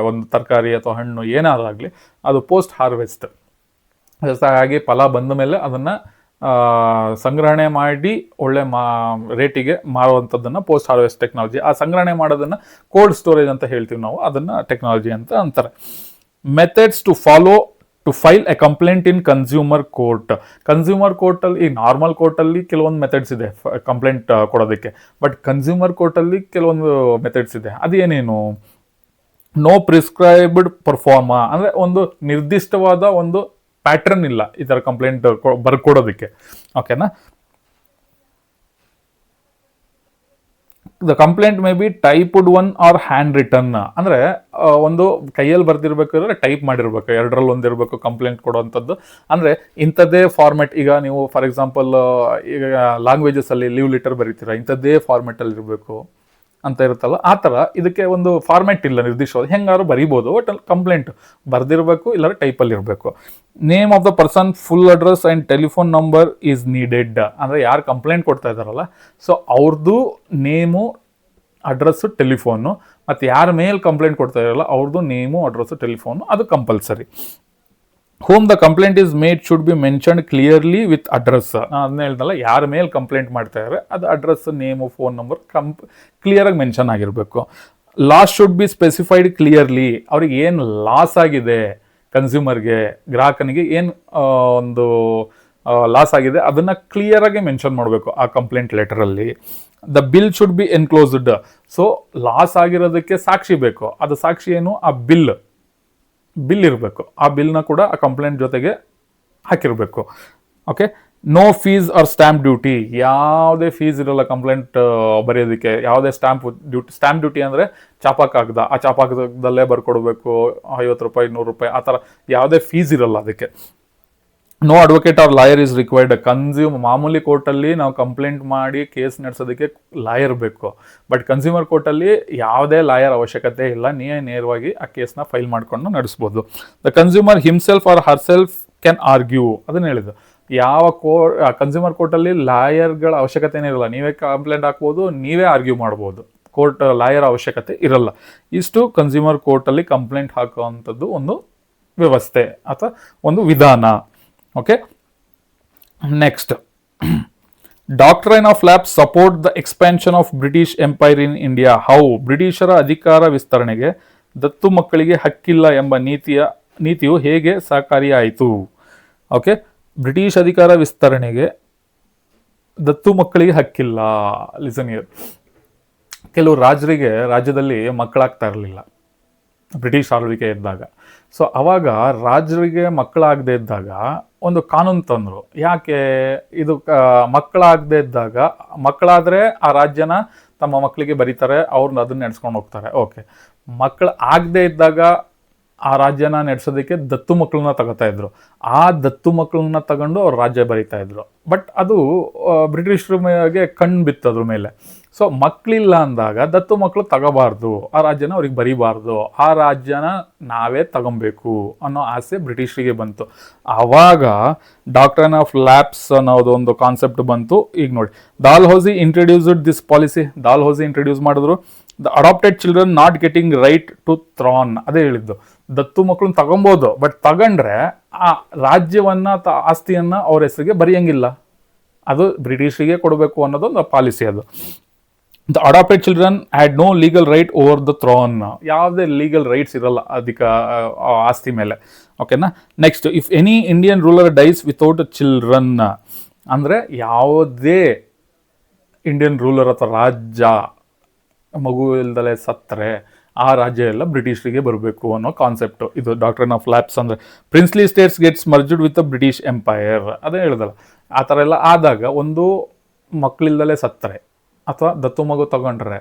ಒಂದು ತರಕಾರಿ ಅಥವಾ ಹಣ್ಣು ಏನಾದಾಗಲಿ ಅದು ಪೋಸ್ಟ್ ಹಾರ್ವೆಸ್ಟ್. ಹಾಗಾಗಿ ಫಲ ಬಂದ ಮೇಲೆ ಅದನ್ನು ಸಂಗ್ರಹಣೆ ಮಾಡಿ ಒಳ್ಳೆ ರೇಟಿಗೆ ಮಾರುವಂಥದ್ದನ್ನು ಪೋಸ್ಟ್ ಹಾರ್ವೆಸ್ಟ್ ಟೆಕ್ನಾಲಜಿ. ಆ ಸಂಗ್ರಹಣೆ ಮಾಡೋದನ್ನು ಕೋಲ್ಡ್ ಸ್ಟೋರೇಜ್ ಅಂತ ಹೇಳ್ತೀವಿ ನಾವು, ಅದನ್ನು ಟೆಕ್ನಾಲಜಿ ಅಂತ ಅಂತಾರೆ. Methods to follow to file a complaint in consumer court. Consumer ಕೋರ್ಟಲ್ಲಿ, ಈ ನಾರ್ಮಲ್ ಕೋರ್ಟಲ್ಲಿ ಕೆಲವೊಂದು ಮೆಥಡ್ಸ್ ಇದೆ ಕಂಪ್ಲೇಂಟ್ ಕೊಡೋದಕ್ಕೆ, ಬಟ್ ಕನ್ಸ್ಯೂಮರ್ ಕೋರ್ಟಲ್ಲಿ ಕೆಲವೊಂದು ಮೆಥಡ್ಸ್ ಇದೆ. ಅದೇನೇನು? ನೋ ಪ್ರಿಸ್ಕ್ರೈಬ್ಡ್ ಪರ್ಫಾರ್ಮಾ ಅಂದರೆ ಒಂದು ನಿರ್ದಿಷ್ಟವಾದ ಒಂದು ಪ್ಯಾಟ್ರನ್ ಇಲ್ಲ ಈ ಥರ ಕಂಪ್ಲೇಂಟ್ ಬರ್ಕೊಡೋದಕ್ಕೆ. ಓಕೆನಾ. The complaint may be typed 1 or hand written. ಅಂದರೆ ಒಂದು ಕೈಯಲ್ಲಿ ಬರ್ದಿರ್ಬೇಕಾದ್ರೆ ಟೈಪ್ ಮಾಡಿರ್ಬೇಕು, 2ರಲ್ಲಿ 1 ಇರಬೇಕು ಕಂಪ್ಲೇಂಟ್ ಕೊಡುವಂಥದ್ದು. ಅಂದರೆ ಇಂಥದ್ದೇ ಫಾರ್ಮೆಟ್, ಈಗ ನೀವು ಫಾರ್ ಎಕ್ಸಾಂಪಲ್ ಈಗ ಲ್ಯಾಂಗ್ವೇಜಸಲ್ಲಿ ಲೀವ್ ಲೆಟರ್ ಬರೀತೀರಾ, ಇಂಥದ್ದೇ ಫಾರ್ಮೆಟಲ್ಲಿ ಇರಬೇಕು ಅಂತ ಇರುತ್ತಲ್ಲ, ಆ ಥರ ಇದಕ್ಕೆ ಒಂದು ಫಾರ್ಮೆಟ್ ಇಲ್ಲ ನಿರ್ದಿಷ್ಟವಾದ, ಹೆಂಗಾದ್ರು ಬರೀಬೋದು. ಬಟ್ ಕಂಪ್ಲೇಂಟ್ ಬರ್ದಿರಬೇಕು, ಇಲ್ಲಾಂದ್ರೆ ಟೈಪಲ್ಲಿ ಇರಬೇಕು. Name of the person, full address and telephone number is needed. ಅಂದರೆ ಯಾರು ಕಂಪ್ಲೇಂಟ್ ಕೊಡ್ತಾ ಇದ್ದಾರಲ್ಲ, ಸೊ ಅವ್ರದ್ದು ನೇಮು, ಅಡ್ರೆಸ್ಸು, ಟೆಲಿಫೋನು, ಮತ್ತು ಯಾರ ಮೇಲೆ ಕಂಪ್ಲೇಂಟ್ ಕೊಡ್ತಾ ಇದ್ದಾರಲ್ಲ ಅವ್ರದ್ದು ನೇಮು, ಅಡ್ರೆಸ್ಸು, ಟೆಲಿಫೋನು, ಅದು compulsory. whom the complaint is made should be mentioned clearly with address. ನಾನು ಅದನ್ನ ಹೇಳ್ದಲ್ಲ, ಯಾರ ಮೇಲೆ ಕಂಪ್ಲೇಂಟ್ ಮಾಡ್ತಾ ಇದ್ದಾರೆ ಅದು ಅಡ್ರೆಸ್, ನೇಮು, ಫೋನ್ ನಂಬರ್ ಕ್ಲಿಯರಾಗಿ ಮೆನ್ಷನ್ ಆಗಿರಬೇಕು. Loss should be specified clearly. ಅವ್ರಿಗೆ ಏನು ಲಾಸ್ ಆಗಿದೆ, ಕನ್ಸ್ಯೂಮರ್ಗೆ, ಗ್ರಾಹಕನಿಗೆ ಏನು ಒಂದು ಲಾಸ್ ಆಗಿದೆ ಅದನ್ನು ಕ್ಲಿಯರಾಗಿ ಮೆನ್ಷನ್ ಮಾಡಬೇಕು ಆ ಕಂಪ್ಲೇಂಟ್ ಲೆಟರಲ್ಲಿ. The bill should be enclosed. So loss ಆಗಿರೋದಕ್ಕೆ ಸಾಕ್ಷಿ ಬೇಕು, ಅದು ಸಾಕ್ಷಿ ಏನು? ಆ ಬಿಲ್ ಇರಬೇಕು. ಆ ಬಿಲ್ನ ಕೂಡ ಆ ಕಂಪ್ಲೇಂಟ್ ಜೊತೆಗೆ ಹಾಕಿರಬೇಕು. Okay. No fees or stamp duty. ಯಾವುದೇ ಫೀಸ್ ಇರಲ್ಲ ಕಂಪ್ಲೇಂಟ್ ಬರೆಯೋದಕ್ಕೆ, ಯಾವುದೇ ಸ್ಟ್ಯಾಂಪ್ ಡ್ಯೂಟಿ ಅಂದರೆ ಚಾಪಾಕಾಗದ, ಆ ಚಾಪಾಕದಲ್ಲೇ ಬರ್ಕೊಡ್ಬೇಕು, 50 ರೂಪಾಯಿ 100 ರೂಪಾಯಿ ಆ ಥರ ಯಾವುದೇ ಫೀಸ್ ಇರಲ್ಲ ಅದಕ್ಕೆ. No advocate or lawyer is required. ಮಾಮೂಲಿ ಕೋರ್ಟಲ್ಲಿ ನಾವು ಕಂಪ್ಲೇಂಟ್ ಮಾಡಿ ಕೇಸ್ ನಡೆಸೋದಕ್ಕೆ ಲಾಯರ್ ಬೇಕು, ಬಟ್ ಕನ್ಸ್ಯೂಮರ್ ಕೋರ್ಟಲ್ಲಿ ಯಾವುದೇ ಲಾಯರ್ ಅವಶ್ಯಕತೆ ಇಲ್ಲ, ನೀವೇ ನೇರವಾಗಿ ಆ ಕೇಸ್ನ ಫೈಲ್ ಮಾಡ್ಕೊಂಡು ನಡೆಸ್ಬೋದು. The consumer himself or herself can argue, ಅದನ್ನ ಹೇಳಿದ್ದು. ಯಾವ ಕನ್ಸ್ಯೂಮರ್ ಕೋರ್ಟಲ್ಲಿ ಲಾಯರ್ಗಳ ಅವಶ್ಯಕತೆನೇ ಇರಲ್ಲ, ನೀವೇ ಕಂಪ್ಲೇಂಟ್ ಹಾಕ್ಬೋದು, ನೀವೇ ಆರ್ಗ್ಯೂ ಮಾಡ್ಬೋದು, ಕೋರ್ಟ್ ಲಾಯರ್ ಅವಶ್ಯಕತೆ ಇರಲ್ಲ. ಇಷ್ಟು ಕನ್ಸ್ಯೂಮರ್ ಕೋರ್ಟಲ್ಲಿ ಕಂಪ್ಲೇಂಟ್ ಹಾಕುವಂಥದ್ದು ಒಂದು ವ್ಯವಸ್ಥೆ ಅಥವಾ ಒಂದು ವಿಧಾನ. Okay, next, doctrine of lapse support the expansion of British empire in India. How? ಬ್ರಿಟಿಷರ ಅಧಿಕಾರ ವಿಸ್ತರಣೆಗೆ ದತ್ತು ಮಕ್ಕಳಿಗೆ ಹಕ್ಕಿಲ್ಲ ಎಂಬ ನೀತಿಯು ಹೇಗೆ ಸಹಕಾರಿಯಾಯಿತು? ಓಕೆ, ಬ್ರಿಟಿಷ್ ಅಧಿಕಾರ ವಿಸ್ತರಣೆಗೆ ದತ್ತು ಮಕ್ಕಳಿಗೆ ಹಕ್ಕಿಲ್ಲ. Listen here. ಕೆಲವು ರಾಜ್ಯದಲ್ಲಿ ಮಕ್ಕಳಾಗ್ತಾ ಇರಲಿಲ್ಲ ಬ್ರಿಟಿಷ್ ಆಳ್ವಿಕೆ ಇದ್ದಾಗ. ಸೊ ಅವಾಗ ರಾಜರಿಗೆ ಮಕ್ಕಳಾಗದೇ ಇದ್ದಾಗ ಒಂದು ಕಾನೂನು ತಂದರು. ಯಾಕೆ ಇದು ಮಕ್ಕಳಾಗದೇ ಇದ್ದಾಗ, ಮಕ್ಕಳಾದರೆ ಆ ರಾಜ್ಯನ ತಮ್ಮ ಮಕ್ಕಳಿಗೆ ಬರೀತಾರೆ, ಅವ್ರನ್ನ ಅದನ್ನ ನಡೆಸ್ಕೊಂಡು ಹೋಗ್ತಾರೆ. ಓಕೆ, ಮಕ್ಕಳು ಆಗದೇ ಇದ್ದಾಗ ಆ ರಾಜ್ಯನ ನಡೆಸೋದಕ್ಕೆ ದತ್ತು ಮಕ್ಕಳನ್ನ ತಗೋತಾ ಇದ್ರು. ಆ ದತ್ತು ಮಕ್ಕಳನ್ನ ತಗೊಂಡು ಅವ್ರು ರಾಜ್ಯ ಬರೀತಾ ಇದ್ರು. ಬಟ್ ಅದು ಬ್ರಿಟಿಷರಿಗೆ ಕಣ್ಣು ಬಿತ್ತದ್ರ ಮೇಲೆ. ಸೊ ಮಕ್ಕಳಿಲ್ಲ ಅಂದಾಗ ದತ್ತು ಮಕ್ಕಳು ತಗೋಬಾರ್ದು, ಆ ರಾಜ್ಯನ ಅವ್ರಿಗೆ ಬರೀಬಾರ್ದು, ಆ ರಾಜ್ಯನ ನಾವೇ ತಗೊಬೇಕು ಅನ್ನೋ ಆಸೆ ಬ್ರಿಟಿಷರಿಗೆ ಬಂತು. ಆವಾಗ ಡಾಕ್ಟ್ರೈನ್ ಆಫ್ ಲ್ಯಾಬ್ಸ್ ಅನ್ನೋದು ಒಂದು ಕಾನ್ಸೆಪ್ಟ್ ಬಂತು. ಈಗ ನೋಡಿ, Dalhousie introduced this policy. Dalhousie introduce ಮಾಡಿದ್ರು. The adopted children not getting right to throne. ಅದೇ ಹೇಳಿದ್ದು, ದತ್ತು ಮಕ್ಕಳನ್ನ ತಗೊಬೋದು, ಬಟ್ ತಗೊಂಡ್ರೆ ಆ ರಾಜ್ಯವನ್ನ ಆಸ್ತಿಯನ್ನ ಅವ್ರ ಹೆಸರಿಗೆ ಬರೆಯಂಗಿಲ್ಲ, ಅದು ಬ್ರಿಟಿಷರಿಗೆ ಕೊಡಬೇಕು ಅನ್ನೋದು ಒಂದು ಪಾಲಿಸಿ. ಅದು the adopted children had no legal right over the throne. ಯಾವುದೇ ಲೀಗಲ್ ರೈಟ್ಸ್ ಇರಲ್ಲ ಆಸ್ತಿ ಮೇಲೆ. ಓಕೆನಾ. Next, if any Indian ruler dies without children, ಅಂದರೆ ಯಾವುದೇ ಇಂಡಿಯನ್ ರೂಲರ್ ಅಥವಾ ರಾಜ್ಯ ಮಗು ಇಲ್ದಲೇ ಸತ್ತರೆ ಆ ರಾಜ್ಯ ಎಲ್ಲ ಬ್ರಿಟಿಷರಿಗೆ ಬರಬೇಕು ಅನ್ನೋ ಕಾನ್ಸೆಪ್ಟು. ಇದು ಡಾಕ್ಟ್ರೈನ್ ಆಫ್ ಲ್ಯಾಬ್ಸ್. ಅಂದರೆ princely States gets merged with the British empire, ಅದೇ ಹೇಳಿದಲ್ಲ. ಆ ಥರ ಎಲ್ಲ ಆದಾಗ, ಒಂದು ಮಕ್ಕಳಿಲ್ದಲೇ ಸತ್ತರೆ ಅಥವಾ ದತ್ತು ಮಗು ತಗೊಂಡ್ರೆ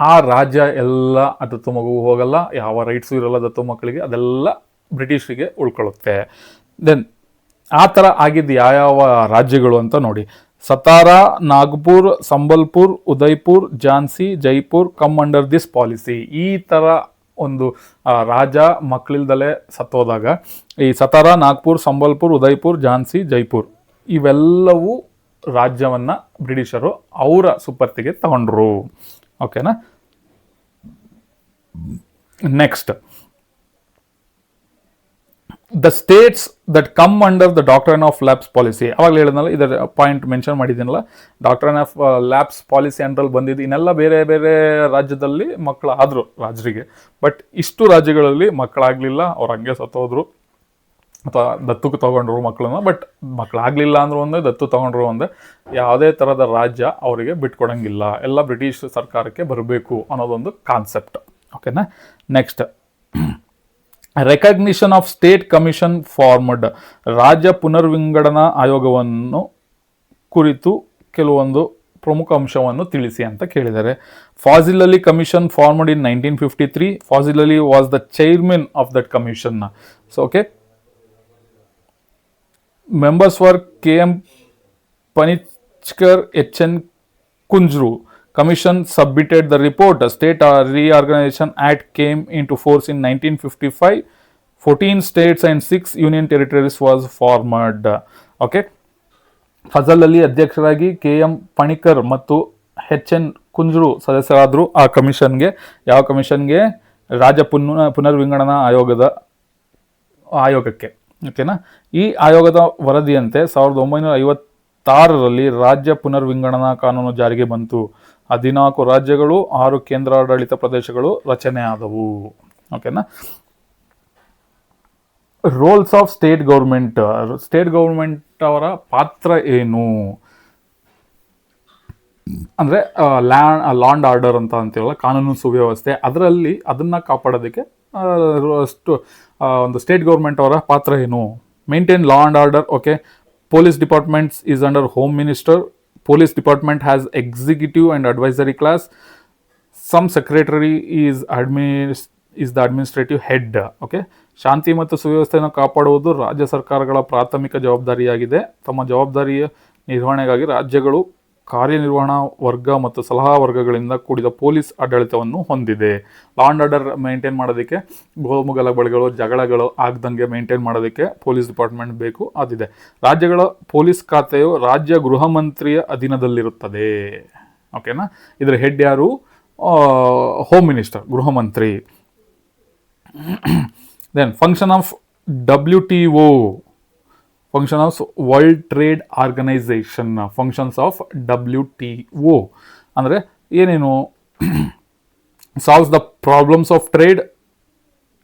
ಆ ರಾಜ್ಯ ಎಲ್ಲ ಆ ದತ್ತು ಮಗು ಹೋಗಲ್ಲ, ಯಾವ ರೈಟ್ಸು ಇರಲ್ಲ ದತ್ತು ಮಕ್ಕಳಿಗೆ, ಅದೆಲ್ಲ ಬ್ರಿಟಿಷರಿಗೆ ಉಳ್ಕೊಳ್ಳುತ್ತೆ. ದೆನ್ ಆ ಥರ ಆಗಿದ್ದು ಯಾವ್ಯಾವ ರಾಜ್ಯಗಳು ಅಂತ ನೋಡಿ. Satara, Nagpur, Sambalpur, Udaipur, Jhansi, Jaipur come under this policy. ಈ ಥರ ಒಂದು ರಾಜ ಮಕ್ಕಳಿಲ್ದಲೇ ಸತ್ತೋದಾಗ ಈ ಸತಾರಾ, ನಾಗ್ಪುರ್, ಸಂಬಲ್ಪುರ್, ಉದಯ್ಪುರ್, ಝಾನ್ಸಿ, ಜೈಪುರ್ ಇವೆಲ್ಲವೂ ರಾಜ್ಯವನ್ನು ಬ್ರಿಟಿಷರು ಅವರ ಸುಪರ್ತಿಗೆ ತಗೊಂಡ್ರು. ಓಕೆನಾ. Next, the states that come under the doctrine of lapse policy. ಅವಾಗಲೇ ಹೇಳಿದ್ನಲ್ಲ, ಇದರ ಪಾಯಿಂಟ್ ಮೆನ್ಷನ್ ಮಾಡಿದ್ದೀನಲ್ಲ, ಡಾಕ್ಟ್ರೈನ್ ಆಫ್ ಲ್ಯಾಬ್ಸ್ ಪಾಲಿಸಿ ಅಂಡರಲ್ಲಿ ಬಂದಿದ್ದು. ಇನ್ನೆಲ್ಲ ಬೇರೆ ಬೇರೆ ರಾಜ್ಯದಲ್ಲಿ ಮಕ್ಕಳು ಆದರು ರಾಜರಿಗೆ, ಬಟ್ ಇಷ್ಟು ರಾಜ್ಯಗಳಲ್ಲಿ ಮಕ್ಕಳಾಗಲಿಲ್ಲ, ಅವ್ರು ಹಂಗೆ ಸತ್ತೋದ್ರು ಅಥವಾ ದತ್ತು ತಗೊಂಡ್ರು ಮಕ್ಕಳನ್ನ. ಬಟ್ ಮಕ್ಕಳಾಗಲಿಲ್ಲ ಅಂದ್ರೂ ಒಂದೇ, ದತ್ತು ತಗೊಂಡ್ರು ಒಂದೇ, ಯಾವುದೇ ಥರದ ರಾಜ್ಯ ಅವರಿಗೆ ಬಿಟ್ಕೊಡಂಗಿಲ್ಲ, ಎಲ್ಲ ಬ್ರಿಟಿಷ್ ಸರ್ಕಾರಕ್ಕೆ ಬರಬೇಕು ಅನ್ನೋದೊಂದು ಕಾನ್ಸೆಪ್ಟ್. ಓಕೆನಾ. Next, recognition of state commission formed. ರಾಜ್ಯ ಪುನರ್ವಿಂಗಡನಾ ಆಯೋಗವನ್ನು ಕುರಿತು ಕೆಲವೊಂದು ಪ್ರಮುಖ ಅಂಶವನ್ನು ತಿಳಿಸಿ ಅಂತ ಕೇಳಿದ್ದಾರೆ. Faasil Ali commission formed in 1953. Faasil Ali was the chairman of that commission. So okay, members were K.M. Panichkar, H.N. Kunjru. Commission submitted the report. A state reorganization act came into force in 1955. 14 states and 6 union territories was formed. Okay. Fazal Ali ಅಧ್ಯಕ್ಷರಾಗಿ, KM Panikkar ಮತ್ತು HN Kunzru ಸದಸ್ಯರಾದರು ಆ ಕಮಿಷನ್ಗೆ. ಯಾವ ಕಮಿಷನ್ಗೆ? ರಾಜ್ಯ ಪುನರ್ವಿಂಗಡನಾ ಆಯೋಗಕ್ಕೆ. ಓಕೆನಾ. ಈ ಆಯೋಗದ ವರದಿಯಂತೆ 1956ರಲ್ಲಿ ರಾಜ್ಯ ಪುನರ್ವಿಂಗಡನಾ ಕಾನೂನು ಜಾರಿಗೆ ಬಂತು. 14 ರಾಜ್ಯಗಳು, 6 ಕೇಂದ್ರಾಡಳಿತ ಪ್ರದೇಶಗಳು ರಚನೆ ಆದವು. ಓಕೆನಾ. Roles of state government. State government ಅವರ ಪಾತ್ರ ಏನು ಅಂದರೆ, ಲಾ ಅಂಡ್ ಆರ್ಡರ್ ಅಂತ ಅಂತೀವಲ್ಲ, ಕಾನೂನು ಸುವ್ಯವಸ್ಥೆ, ಅದರಲ್ಲಿ ಅದನ್ನು ಕಾಪಾಡೋದಕ್ಕೆ ಒಂದು ಸ್ಟೇಟ್ ಗೌರ್ಮೆಂಟ್ ಅವರ ಪಾತ್ರ ಏನು? Maintain law and order. Okay. Police departments is under home minister. Police department has executive and advisory class. Some secretary is is the administrative head. Okay, ಶಾಂತಿ ಮತ್ತು ಸುವ್ಯವಸ್ಥೆಯನ್ನು ಕಾಪಾಡುವುದು ರಾಜ್ಯ ಸರ್ಕಾರಗಳ ಪ್ರಾಥಮಿಕ ಜವಾಬ್ದಾರಿಯಾಗಿದೆ. ತಮ್ಮ ಜವಾಬ್ದಾರಿಯ ನಿರ್ವಹಣೆಗಾಗಿ ರಾಜ್ಯಗಳು ಕಾರ್ಯನಿರ್ವಹಣಾ ವರ್ಗ ಮತ್ತು ಸಲಹಾ ವರ್ಗಗಳಿಂದ ಕೂಡಿದ ಪೊಲೀಸ್ ಆಡಳಿತವನ್ನು ಹೊಂದಿದೆ. ಲಾ ಆ್ಯಂಡ್ ಆರ್ಡರ್ ಮೇಂಟೈನ್ ಮಾಡೋದಕ್ಕೆ, ಗೋಮುಗಲಭೆಗಳು ಜಗಳಗಳು ಆಗದಂಗೆ ಮೇಂಟೈನ್ ಮಾಡೋದಕ್ಕೆ ಪೊಲೀಸ್ ಡಿಪಾರ್ಟ್ಮೆಂಟ್ ಬೇಕು, ಅದಿದೆ. ರಾಜ್ಯಗಳ ಪೊಲೀಸ್ ಖಾತೆಯು ರಾಜ್ಯ ಗೃಹ ಮಂತ್ರಿಯ ಅಧೀನದಲ್ಲಿರುತ್ತದೆ. ಓಕೆನಾ, ಇದರ ಹೆಡ್ ಯಾರು? ಹೋಮ್ ಮಿನಿಸ್ಟರ್, ಗೃಹ ಮಂತ್ರಿ. Then function of WTO, function of world trade organization. Functions of WTO ಅಂದರೆ ಏನೇನು? Solves the problems of trade,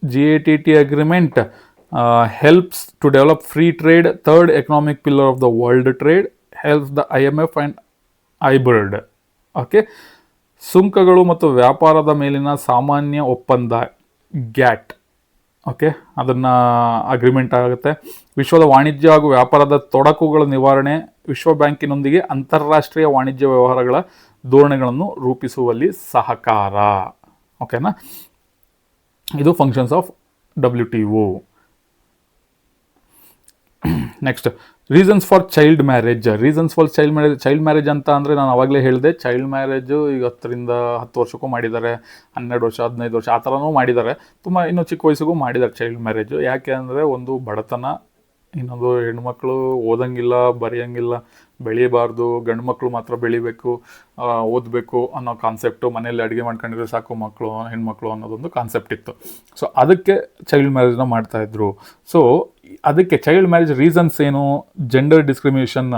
GATT agreement, helps to develop free trade, third economic pillar of the world trade, helps the IMF and IBRD. Okay, ಸುಂಕಗಳು ಮತ್ತು ವ್ಯಾಪಾರದ ಮೇಲಿನ ಸಾಮಾನ್ಯ ಒಪ್ಪಂದ ಗ್ಯಾಟ್. Okay, ಅದನ್ನು agreement ಆಗುತ್ತೆ. ವಿಶ್ವದ ವಾಣಿಜ್ಯ ಹಾಗೂ ವ್ಯಾಪಾರದ ತೊಡಕುಗಳ ನಿವಾರಣೆ, ವಿಶ್ವ ಬ್ಯಾಂಕಿನೊಂದಿಗೆ ಅಂತಾರಾಷ್ಟ್ರೀಯ ವಾಣಿಜ್ಯ ವ್ಯವಹಾರಗಳ ಧೋರಣೆಗಳನ್ನು ರೂಪಿಸುವಲ್ಲಿ ಸಹಕಾರ. ಓಕೆನಾ, ಇದು functions of WTO. Next, reasons for child marriage. Reasons for child marriage ಅಂತ ಅಂದರೆ ನಾನು ಅವಾಗಲೇ ಹೇಳಿದೆ, ಚೈಲ್ಡ್ ಮ್ಯಾರೇಜು ಈಗ 10 ವರ್ಷಕ್ಕೂ ಮಾಡಿದ್ದಾರೆ, 12 ವರ್ಷ 15 ವರ್ಷ ಆ ಥರನೂ ಮಾಡಿದ್ದಾರೆ, ತುಂಬ ಇನ್ನೂ ಚಿಕ್ಕ ವಯಸ್ಸಿಗೂ ಮಾಡಿದ್ದಾರೆ ಚೈಲ್ಡ್ ಮ್ಯಾರೇಜು. ಯಾಕೆ ಅಂದರೆ ಒಂದು ಬಡತನ, ಇನ್ನೊಂದು ಹೆಣ್ಮಕ್ಳು ಓದಂಗಿಲ್ಲ, ಬರೆಯೋಂಗಿಲ್ಲ, ಬೆಳೀಬಾರ್ದು, ಗಂಡು ಮಕ್ಕಳು ಮಾತ್ರ ಬೆಳಿಬೇಕು, ಓದಬೇಕು ಅನ್ನೋ ಕಾನ್ಸೆಪ್ಟು, ಮನೇಲಿ ಅಡುಗೆ ಮಾಡ್ಕೊಂಡಿದ್ರೆ ಸಾಕು ಮಕ್ಕಳು ಹೆಣ್ಮಕ್ಳು ಅನ್ನೋದೊಂದು ಕಾನ್ಸೆಪ್ಟ್ ಇತ್ತು. ಸೊ ಅದಕ್ಕೆ ಚೈಲ್ಡ್ ಮ್ಯಾರೇಜ್ನ ಮಾಡ್ತಾಯಿದ್ರು. ಸೊ ಅದಕ್ಕೆ ಚೈಲ್ಡ್ ಮ್ಯಾರೇಜ್ ರೀಸನ್ಸ್ ಏನು? ಜೆಂಡರ್ ಡಿಸ್ಕ್ರಿಮಿನೇಷನ್,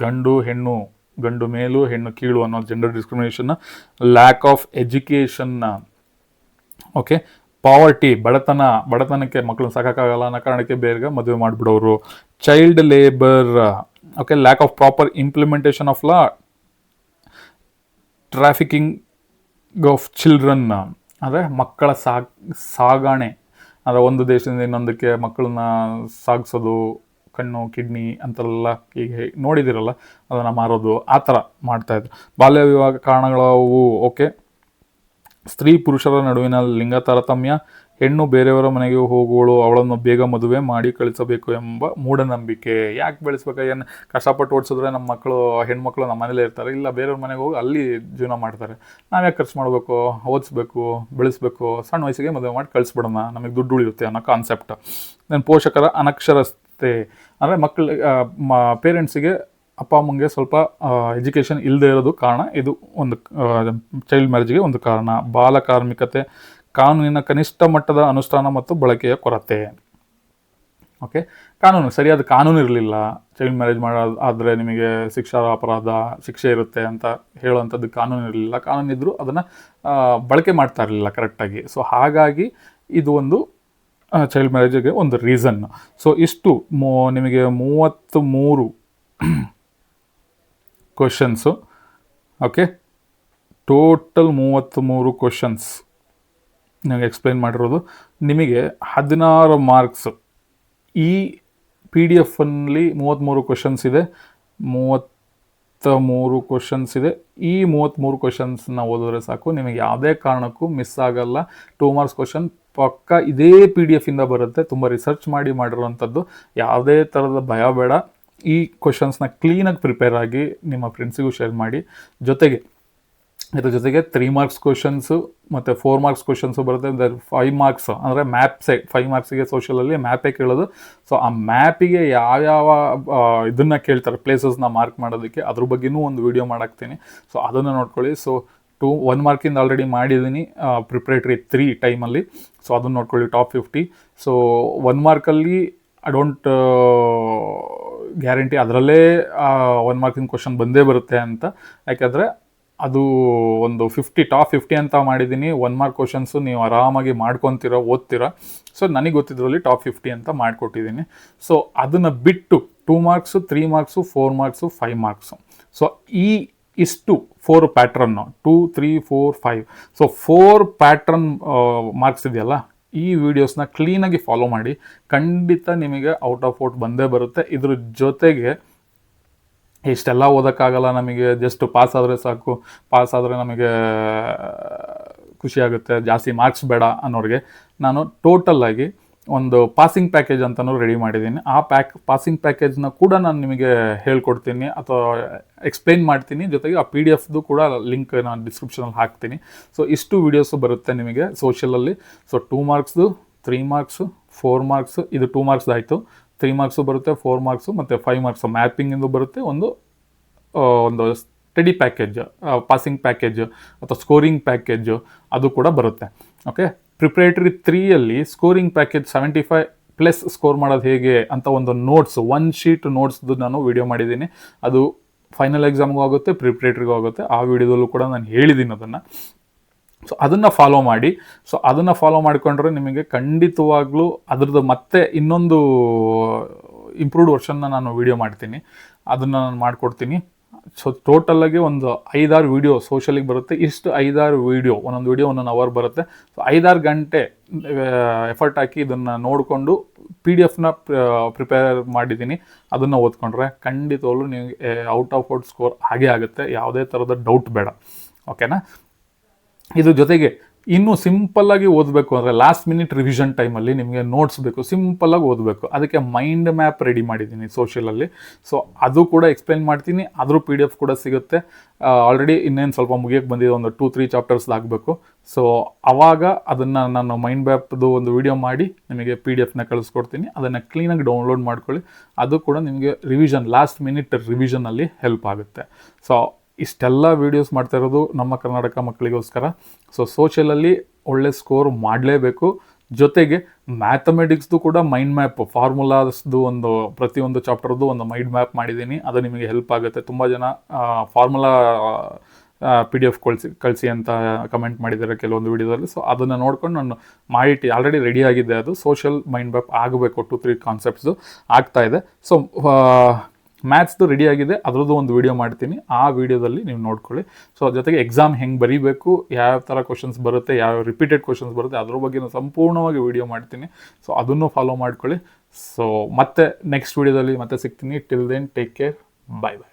ಗಂಡು ಹೆಣ್ಣು, ಗಂಡು ಮೇಲು ಹೆಣ್ಣು ಕೀಳು ಅನ್ನೋ gender discrimination, lack of education, okay, poverty, ಬಡತನಕ್ಕೆ ಮಕ್ಕಳನ್ನ ಸಾಕಾಗಲ್ಲ ಅನ್ನೋ ಕಾರಣಕ್ಕೆ ಬೇಗ ಮದುವೆ ಮಾಡಿಬಿಡೋರು, child labour, okay, lack of proper implementation of law, trafficking of children ಅಂದರೆ ಮಕ್ಕಳ ಸಾಗಣೆ, ಅಂದರೆ ಒಂದು ದೇಶದಿಂದ ಇನ್ನೊಂದಕ್ಕೆ ಮಕ್ಕಳನ್ನ ಸಾಗಿಸೋದು, ಕಣ್ಣು ಕಿಡ್ನಿ ಅಂತೆಲ್ಲ ಈಗ ನೋಡಿದಿರಲ್ಲ, ಅದನ್ನು ಮಾರೋದು, ಆ ಥರ ಮಾಡ್ತಾಯಿದ್ರು. ಬಾಲ್ಯ ವಿವಾಹ ಕಾರಣಗಳವು, ಓಕೆ, ಸ್ತ್ರೀ ಪುರುಷರ ನಡುವಿನ ಲಿಂಗ ತಾರತಮ್ಯ, ಹೆಣ್ಣು ಬೇರೆಯವರ ಮನೆಗೆ ಹೋಗುವಳು, ಅವಳನ್ನು ಬೇಗ ಮದುವೆ ಮಾಡಿ ಕಳಿಸಬೇಕು ಎಂಬ ಮೂಢನಂಬಿಕೆ. ಯಾಕೆ ಬೆಳೆಸ್ಬೇಕು? ಏನು ಕಷ್ಟಪಟ್ಟು ಓಡಿಸಿದ್ರೆ ನಮ್ಮ ಮಕ್ಕಳು, ಹೆಣ್ಮಕ್ಳು ನಮ್ಮ ಮನೇಲೇ ಇರ್ತಾರೆ, ಇಲ್ಲ ಬೇರೆಯವ್ರ ಮನೆಗೆ ಹೋಗಿ ಅಲ್ಲಿ ಜೀವನ ಮಾಡ್ತಾರೆ, ನಾವ್ಯಾಕೆ ಖರ್ಚು ಮಾಡಬೇಕು, ಓದಿಸ್ಬೇಕು, ಬೆಳೆಸ್ಬೇಕು, ಸಣ್ಣ ವಯಸ್ಸಿಗೆ ಮದುವೆ ಮಾಡಿ ಕಳಿಸ್ಬಿಡೋಣ, ನಮಗೆ ದುಡ್ಡು ಉಳಿಯುತ್ತೆ ಅನ್ನೋ ಕಾನ್ಸೆಪ್ಟ್. ದೆನ್ ಪೋಷಕರ ಅನಕ್ಷರತೆ ಅಂದರೆ ಪೇರೆಂಟ್ಸಿಗೆ, ಅಪ್ಪ ಅಮ್ಮಂಗೆ ಸ್ವಲ್ಪ ಎಜುಕೇಷನ್ ಇಲ್ಲದೆ ಇರೋದು ಕಾರಣ, ಇದು ಒಂದು ಚೈಲ್ಡ್ ಮ್ಯಾರೇಜ್ಗೆ ಒಂದು ಕಾರಣ. ಬಾಲ ಕಾರ್ಮಿಕತೆ, ಕಾನೂನಿನ ಕನಿಷ್ಠ ಮಟ್ಟದ ಅನುಷ್ಠಾನ ಮತ್ತು ಬಳಕೆಯ ಕೊರತೆ. ಓಕೆ, ಸರಿಯಾದ ಕಾನೂನು ಇರಲಿಲ್ಲ, ಚೈಲ್ಡ್ ಮ್ಯಾರೇಜ್ ಆದರೆ ನಿಮಗೆ ಶಿಕ್ಷೆ ಇರುತ್ತೆ ಅಂತ ಹೇಳುವಂಥದ್ದು ಕಾನೂನು ಇರಲಿಲ್ಲ, ಕಾನೂನಿದ್ದರೂ ಅದನ್ನು ಬಳಕೆ ಮಾಡ್ತಾ ಇರಲಿಲ್ಲ ಕರೆಕ್ಟಾಗಿ. ಸೊ ಹಾಗಾಗಿ ಇದು ಒಂದು ಚೈಲ್ಡ್ ಮ್ಯಾರೇಜಿಗೆ ಒಂದು ರೀಸನ್. ಸೊ ಇಷ್ಟು ನಿಮಗೆ 33 ಕ್ವಶನ್ಸು. ಓಕೆ, ಟೋಟಲ್ 33 ಕ್ವಶನ್ಸ್ ನಿಮಗೆ ಎಕ್ಸ್ಪ್ಲೈನ್ ಮಾಡಿರೋದು. ನಿಮಗೆ 16 ಮಾರ್ಕ್ಸ್ ಈ PDF-ಅಲ್ಲಿ 33 ಕ್ವಶನ್ಸ್ ಇದೆ, 33 ಕ್ವಶನ್ಸ್ ಇದೆ. ಈ 33 ಕ್ವಶನ್ಸ್ನ ಓದಿದ್ರೆ ಸಾಕು, ನಿಮಗೆ ಯಾವುದೇ ಕಾರಣಕ್ಕೂ ಮಿಸ್ ಆಗಲ್ಲ. 2 ಮಾರ್ಕ್ಸ್ ಕ್ವಶನ್ ಪಕ್ಕ ಇದೇ PDF-ಇಂದ ಬರುತ್ತೆ, ತುಂಬ ರಿಸರ್ಚ್ ಮಾಡಿರುವಂಥದ್ದು, ಯಾವುದೇ ಥರದ ಭಯ ಬೇಡ. ಈ ಕ್ವಶನ್ಸ್ನ ಕ್ಲೀನಾಗಿ ಪ್ರಿಪೇರ್ ಆಗಿ ನಿಮ್ಮ ಫ್ರೆಂಡ್ಸಿಗೂ ಶೇರ್ ಮಾಡಿ. ಇದ್ರ ಜೊತೆಗೆ 3 ಮಾರ್ಕ್ಸ್ ಕ್ವಶನ್ಸು ಮತ್ತು 4 ಮಾರ್ಕ್ಸ್ ಕ್ವಶನ್ಸು ಬರುತ್ತೆ. 5 ಮಾರ್ಕ್ಸ್ ಅಂದರೆ ಮ್ಯಾಪ್ಸೇ, 5 ಮಾರ್ಕ್ಸಿಗೆ ಸೋಷಲಲ್ಲಿ ಮ್ಯಾಪೇ ಕೇಳೋದು. ಸೊ ಆ ಮ್ಯಾಪಿಗೆ ಯಾವ್ಯಾವ ಇದನ್ನು ಕೇಳ್ತಾರೆ, ಪ್ಲೇಸಸ್ನ ಮಾರ್ಕ್ ಮಾಡೋದಕ್ಕೆ, ಅದ್ರ ಬಗ್ಗೆನೂ ಒಂದು ವಿಡಿಯೋ ಮಾಡಾಕ್ತೀನಿ. ಸೊ ಅದನ್ನು ನೋಡ್ಕೊಳ್ಳಿ. ಸೊ 1 ಮಾರ್ಕಿಂದ ಆಲ್ರೆಡಿ ಮಾಡಿದ್ದೀನಿ ಪ್ರಿಪ್ರೇಟ್ರಿ 3 ಟೈಮಲ್ಲಿ. ಸೊ ಅದನ್ನು ನೋಡ್ಕೊಳ್ಳಿ, ಟಾಪ್ 50. ಸೊ 1 ಮಾರ್ಕಲ್ಲಿ ಐ ಡೋಂಟ್ ಗ್ಯಾರಂಟಿ ಅದರಲ್ಲೇ 1 ಮಾರ್ಕಿನ ಕ್ವಶನ್ ಬಂದೇ ಬರುತ್ತೆ ಅಂತ, ಯಾಕೆಂದರೆ ಅದು ಒಂದು ಟಾಪ್ 50 ಅಂತ ಮಾಡಿದ್ದೀನಿ. 1 ಮಾರ್ಕ್ ಕ್ವಶನ್ಸು ನೀವು ಆರಾಮಾಗಿ ಮಾಡ್ಕೊತೀರ, ಓದ್ತೀರ. ಸೊ ನನಗೆ ಗೊತ್ತಿದ್ರಲ್ಲಿ ಟಾಪ್ 50 ಅಂತ ಮಾಡಿಕೊಟ್ಟಿದ್ದೀನಿ. ಸೊ ಅದನ್ನು ಬಿಟ್ಟು 2 marks, 3 marks, 4 marks, 5 marks. So ಇಷ್ಟು 4 ಪ್ಯಾಟ್ರನ್ನು, 2, 3, 4, 5. ಸೊ 4 ಪ್ಯಾಟ್ರನ್ ಮಾರ್ಕ್ಸ್ ಇದೆಯಲ್ಲ, ಈ ವಿಡಿಯೋಸ್ನ ಕ್ಲೀನಾಗಿ ಫಾಲೋ ಮಾಡಿ, ಖಂಡಿತ ನಿಮಗೆ ಔಟ್ ಆಫ್ ಔಟ್ ಬಂದೇ ಬರುತ್ತೆ. ಇದ್ರ ಜೊತೆಗೆ ಇಷ್ಟೆಲ್ಲ ಓದೋಕ್ಕಾಗಲ್ಲ ನಮಗೆ, ಜಸ್ಟ್ ಪಾಸ್ ಆದರೆ ಸಾಕು, ಪಾಸ್ ಆದರೆ ನಮಗೆ ಖುಷಿ ಆಗುತ್ತೆ, ಜಾಸ್ತಿ ಮಾರ್ಕ್ಸ್ ಬೇಡ ಅನ್ನೋರಿಗೆ ನಾನು ಟೋಟಲ್ ಆಗಿ ಒಂದು ಪಾಸಿಂಗ್ ಪ್ಯಾಕೇಜ್ ಅಂತಲೂ ರೆಡಿ ಮಾಡಿದ್ದೀನಿ. ಆ ಪಾಸಿಂಗ್ ಪ್ಯಾಕೇಜ್ನ ಕೂಡ ನಾನು ನಿಮಗೆ ಹೇಳ್ಕೊಡ್ತೀನಿ ಅಥವಾ ಎಕ್ಸ್ಪ್ಲೈನ್ ಮಾಡ್ತೀನಿ. ಜೊತೆಗೆ ಆ PDF ಕೂಡ ಲಿಂಕ್ ನಾನು ಡಿಸ್ಕ್ರಿಪ್ಷನಲ್ಲಿ ಹಾಕ್ತೀನಿ. ಸೊ ಇಷ್ಟು ವೀಡಿಯೋಸು ಬರುತ್ತೆ ನಿಮಗೆ ಸೋಷಿಯಲಲ್ಲಿ. ಸೊ 2 ಮಾರ್ಕ್ಸ್ದು, 3 ಮಾರ್ಕ್ಸು, 4 ಮಾರ್ಕ್ಸು, ಇದು 2 ಮಾರ್ಕ್ಸ್ ಆಯಿತು. 3 ಮಾರ್ಕ್ಸು ಬರುತ್ತೆ, 4 ಮಾರ್ಕ್ಸು ಮತ್ತು 5 ಮಾರ್ಕ್ಸು ಮ್ಯಾಪಿಂಗಿಂದು ಬರುತ್ತೆ. ಒಂದು ಸ್ಟಡಿ ಪ್ಯಾಕೇಜ್, ಪಾಸಿಂಗ್ ಪ್ಯಾಕೇಜ್ ಅಥವಾ ಸ್ಕೋರಿಂಗ್ ಪ್ಯಾಕೇಜು ಅದು ಕೂಡ ಬರುತ್ತೆ. ಓಕೆ, ಪ್ರಿಪ್ರೇಟರಿ 3ಯಲ್ಲಿ ಸ್ಕೋರಿಂಗ್ ಪ್ಯಾಕೇಜ್ 75+ ಸ್ಕೋರ್ ಮಾಡೋದು ಹೇಗೆ ಅಂತ ಒಂದು ನೋಟ್ಸ್, 1 ಶೀಟ್ ನೋಟ್ಸ್ದು ನಾನು ವಿಡಿಯೋ ಮಾಡಿದ್ದೀನಿ. ಅದು ಫೈನಲ್ ಎಕ್ಸಾಮ್ಗೂ ಆಗುತ್ತೆ, ಪ್ರಿಪ್ರೇಟರಿಗೂ ಆಗುತ್ತೆ. ಆ ವಿಡಿಯೋದಲ್ಲೂ ಕೂಡ ನಾನು ಹೇಳಿದ್ದೀನಿ ಅದನ್ನು. ಸೊ ಅದನ್ನು ಫಾಲೋ ಮಾಡಿ. ಸೊ ಅದನ್ನು ಫಾಲೋ ಮಾಡಿಕೊಂಡ್ರೆ ನಿಮಗೆ ಖಂಡಿತವಾಗ್ಲೂ ಅದ್ರದ್ದು ಮತ್ತೆ ಇನ್ನೊಂದು ಇಂಪ್ರೂವ್ಡ್ ವರ್ಷನ್ನ ನಾನು ವಿಡಿಯೋ ಮಾಡ್ತೀನಿ, ಅದನ್ನು ನಾನು ಮಾಡಿಕೊಡ್ತೀನಿ. ಸೊ ಟೋಟಲಾಗಿ ಒಂದು 5-6 ವೀಡಿಯೋ ಸೋಷಲಿಗೆ ಬರುತ್ತೆ. ಇಷ್ಟು 5-6 ವೀಡಿಯೋ, ಒಂದೊಂದು ವೀಡಿಯೋ 1 ಅವರ್ ಬರುತ್ತೆ. ಸೊ 5-6 ಗಂಟೆ ಎಫರ್ಟ್ ಹಾಕಿ ಇದನ್ನು ನೋಡಿಕೊಂಡು PDF ಪ್ರಿಪೇರ್ ಮಾಡಿದ್ದೀನಿ. ಅದನ್ನು ಓದ್ಕೊಂಡ್ರೆ ಖಂಡಿತವಾಗ್ಲೂ ನಿಮಗೆ ಔಟ್ ಆಫ್ ಔಟ್ ಸ್ಕೋರ್ ಹಾಗೇ ಆಗುತ್ತೆ, ಯಾವುದೇ ಥರದ ಡೌಟ್ ಬೇಡ. ಓಕೆನಾ? ಇದು ಜೊತೆಗೆ ಇನ್ನೂ ಸಿಂಪಲ್ಲಾಗಿ ಓದಬೇಕು ಅಂದರೆ ಲಾಸ್ಟ್ ಮಿನಿಟ್ ರಿವಿಷನ್ ಟೈಮಲ್ಲಿ ನಿಮಗೆ ನೋಟ್ಸ್ ಬೇಕು, ಸಿಂಪಲ್ಲಾಗಿ ಓದಬೇಕು. ಅದಕ್ಕೆ ಮೈಂಡ್ ಮ್ಯಾಪ್ ರೆಡಿ ಮಾಡಿದ್ದೀನಿ ಸೋಷಿಯಲಲ್ಲಿ. ಸೊ ಅದು ಕೂಡ ಎಕ್ಸ್ಪ್ಲೈನ್ ಮಾಡ್ತೀನಿ, ಅದ್ರ PDF ಕೂಡ ಸಿಗುತ್ತೆ. ಆಲ್ರೆಡಿ ಇನ್ನೇನು ಸ್ವಲ್ಪ ಮುಗಿಯೋಕ್ಕೆ ಬಂದಿದೆ, ಒಂದು 2-3 ಚಾಪ್ಟರ್ಸ್ ಆಗಬೇಕು. ಸೊ ಆವಾಗ ಅದನ್ನು ನಾನು ಮೈಂಡ್ ಮ್ಯಾಪ್ದು ಒಂದು ವಿಡಿಯೋ ಮಾಡಿ ನಿಮಗೆ PDF ಕಳಿಸ್ಕೊಡ್ತೀನಿ. ಅದನ್ನು ಕ್ಲೀನಾಗಿ ಡೌನ್ಲೋಡ್ ಮಾಡ್ಕೊಳ್ಳಿ. ಅದು ಕೂಡ ನಿಮಗೆ ರಿವಿಷನ್, ಲಾಸ್ಟ್ ಮಿನಿಟ್ ರಿವಿಷನಲ್ಲಿ ಹೆಲ್ಪ್ ಆಗುತ್ತೆ. ಸೊ ಇಷ್ಟೆಲ್ಲ ವೀಡಿಯೋಸ್ ಮಾಡ್ತಾ ಇರೋದು ನಮ್ಮ ಕರ್ನಾಟಕ ಮಕ್ಕಳಿಗೋಸ್ಕರ. ಸೊ ಸೋಷಿಯಲಲ್ಲಿ ಒಳ್ಳೆ ಸ್ಕೋರ್ ಮಾಡಲೇಬೇಕು. ಜೊತೆಗೆ ಮ್ಯಾಥಮೆಟಿಕ್ಸ್ದು ಕೂಡ ಮೈಂಡ್ ಮ್ಯಾಪ್, ಫಾರ್ಮುಲಾಸ್ದು ಪ್ರತಿಯೊಂದು ಚಾಪ್ಟರ್ದು ಒಂದು ಮೈಂಡ್ ಮ್ಯಾಪ್ ಮಾಡಿದ್ದೀನಿ. ಅದು ನಿಮಗೆ ಹೆಲ್ಪ್ ಆಗುತ್ತೆ. ತುಂಬ ಜನ ಫಾರ್ಮುಲಾ PDF ಕಳಿಸಿ ಅಂತ ಕಮೆಂಟ್ ಮಾಡಿದ್ದಾರೆ ಕೆಲವೊಂದು ವೀಡಿಯೋದಲ್ಲಿ. ಸೊ ಅದನ್ನು ನೋಡ್ಕೊಂಡು ನಾನು ಆಲ್ರೆಡಿ ರೆಡಿ ಆಗಿದೆ. ಅದು ಸೋಷಿಯಲ್ ಮೈಂಡ್ ಮ್ಯಾಪ್ ಆಗಬೇಕು. 2-3 ಕಾನ್ಸೆಪ್ಟ್ಸು ಆಗ್ತಾ ಇದೆ. ಸೊ ಮ್ಯಾಥ್ಸ್ದು ರೆಡಿ ಆಗಿದೆ, ಅದರದ್ದು ಒಂದು ವಿಡಿಯೋ ಮಾಡ್ತೀನಿ. ಆ ವಿಡಿಯೋದಲ್ಲಿ ನೀವು ನೋಡ್ಕೊಳ್ಳಿ. ಸೊ ಜೊತೆಗೆ ಎಕ್ಸಾಮ್ ಹೆಂಗೆ ಬರೀಬೇಕು, ಯಾವ ಥರ ಕ್ವಶನ್ಸ್ ಬರುತ್ತೆ, ಯಾವ ರಿಪೀಟೆಡ್ ಕ್ವಶನ್ಸ್ ಬರುತ್ತೆ, ಅದ್ರ ಬಗ್ಗೆ ನಾನು ಸಂಪೂರ್ಣವಾಗಿ ವಿಡಿಯೋ ಮಾಡ್ತೀನಿ. ಸೊ ಅದನ್ನು ಫಾಲೋ ಮಾಡ್ಕೊಳ್ಳಿ. ಸೊ ಮತ್ತೆ ನೆಕ್ಸ್ಟ್ ವಿಡಿಯೋದಲ್ಲಿ ಮತ್ತೆ ಸಿಗ್ತೀನಿ. ಟಿಲ್ ದೆನ್ ಟೇಕ್ ಕೇರ್, ಬಾಯ್ ಬಾಯ್.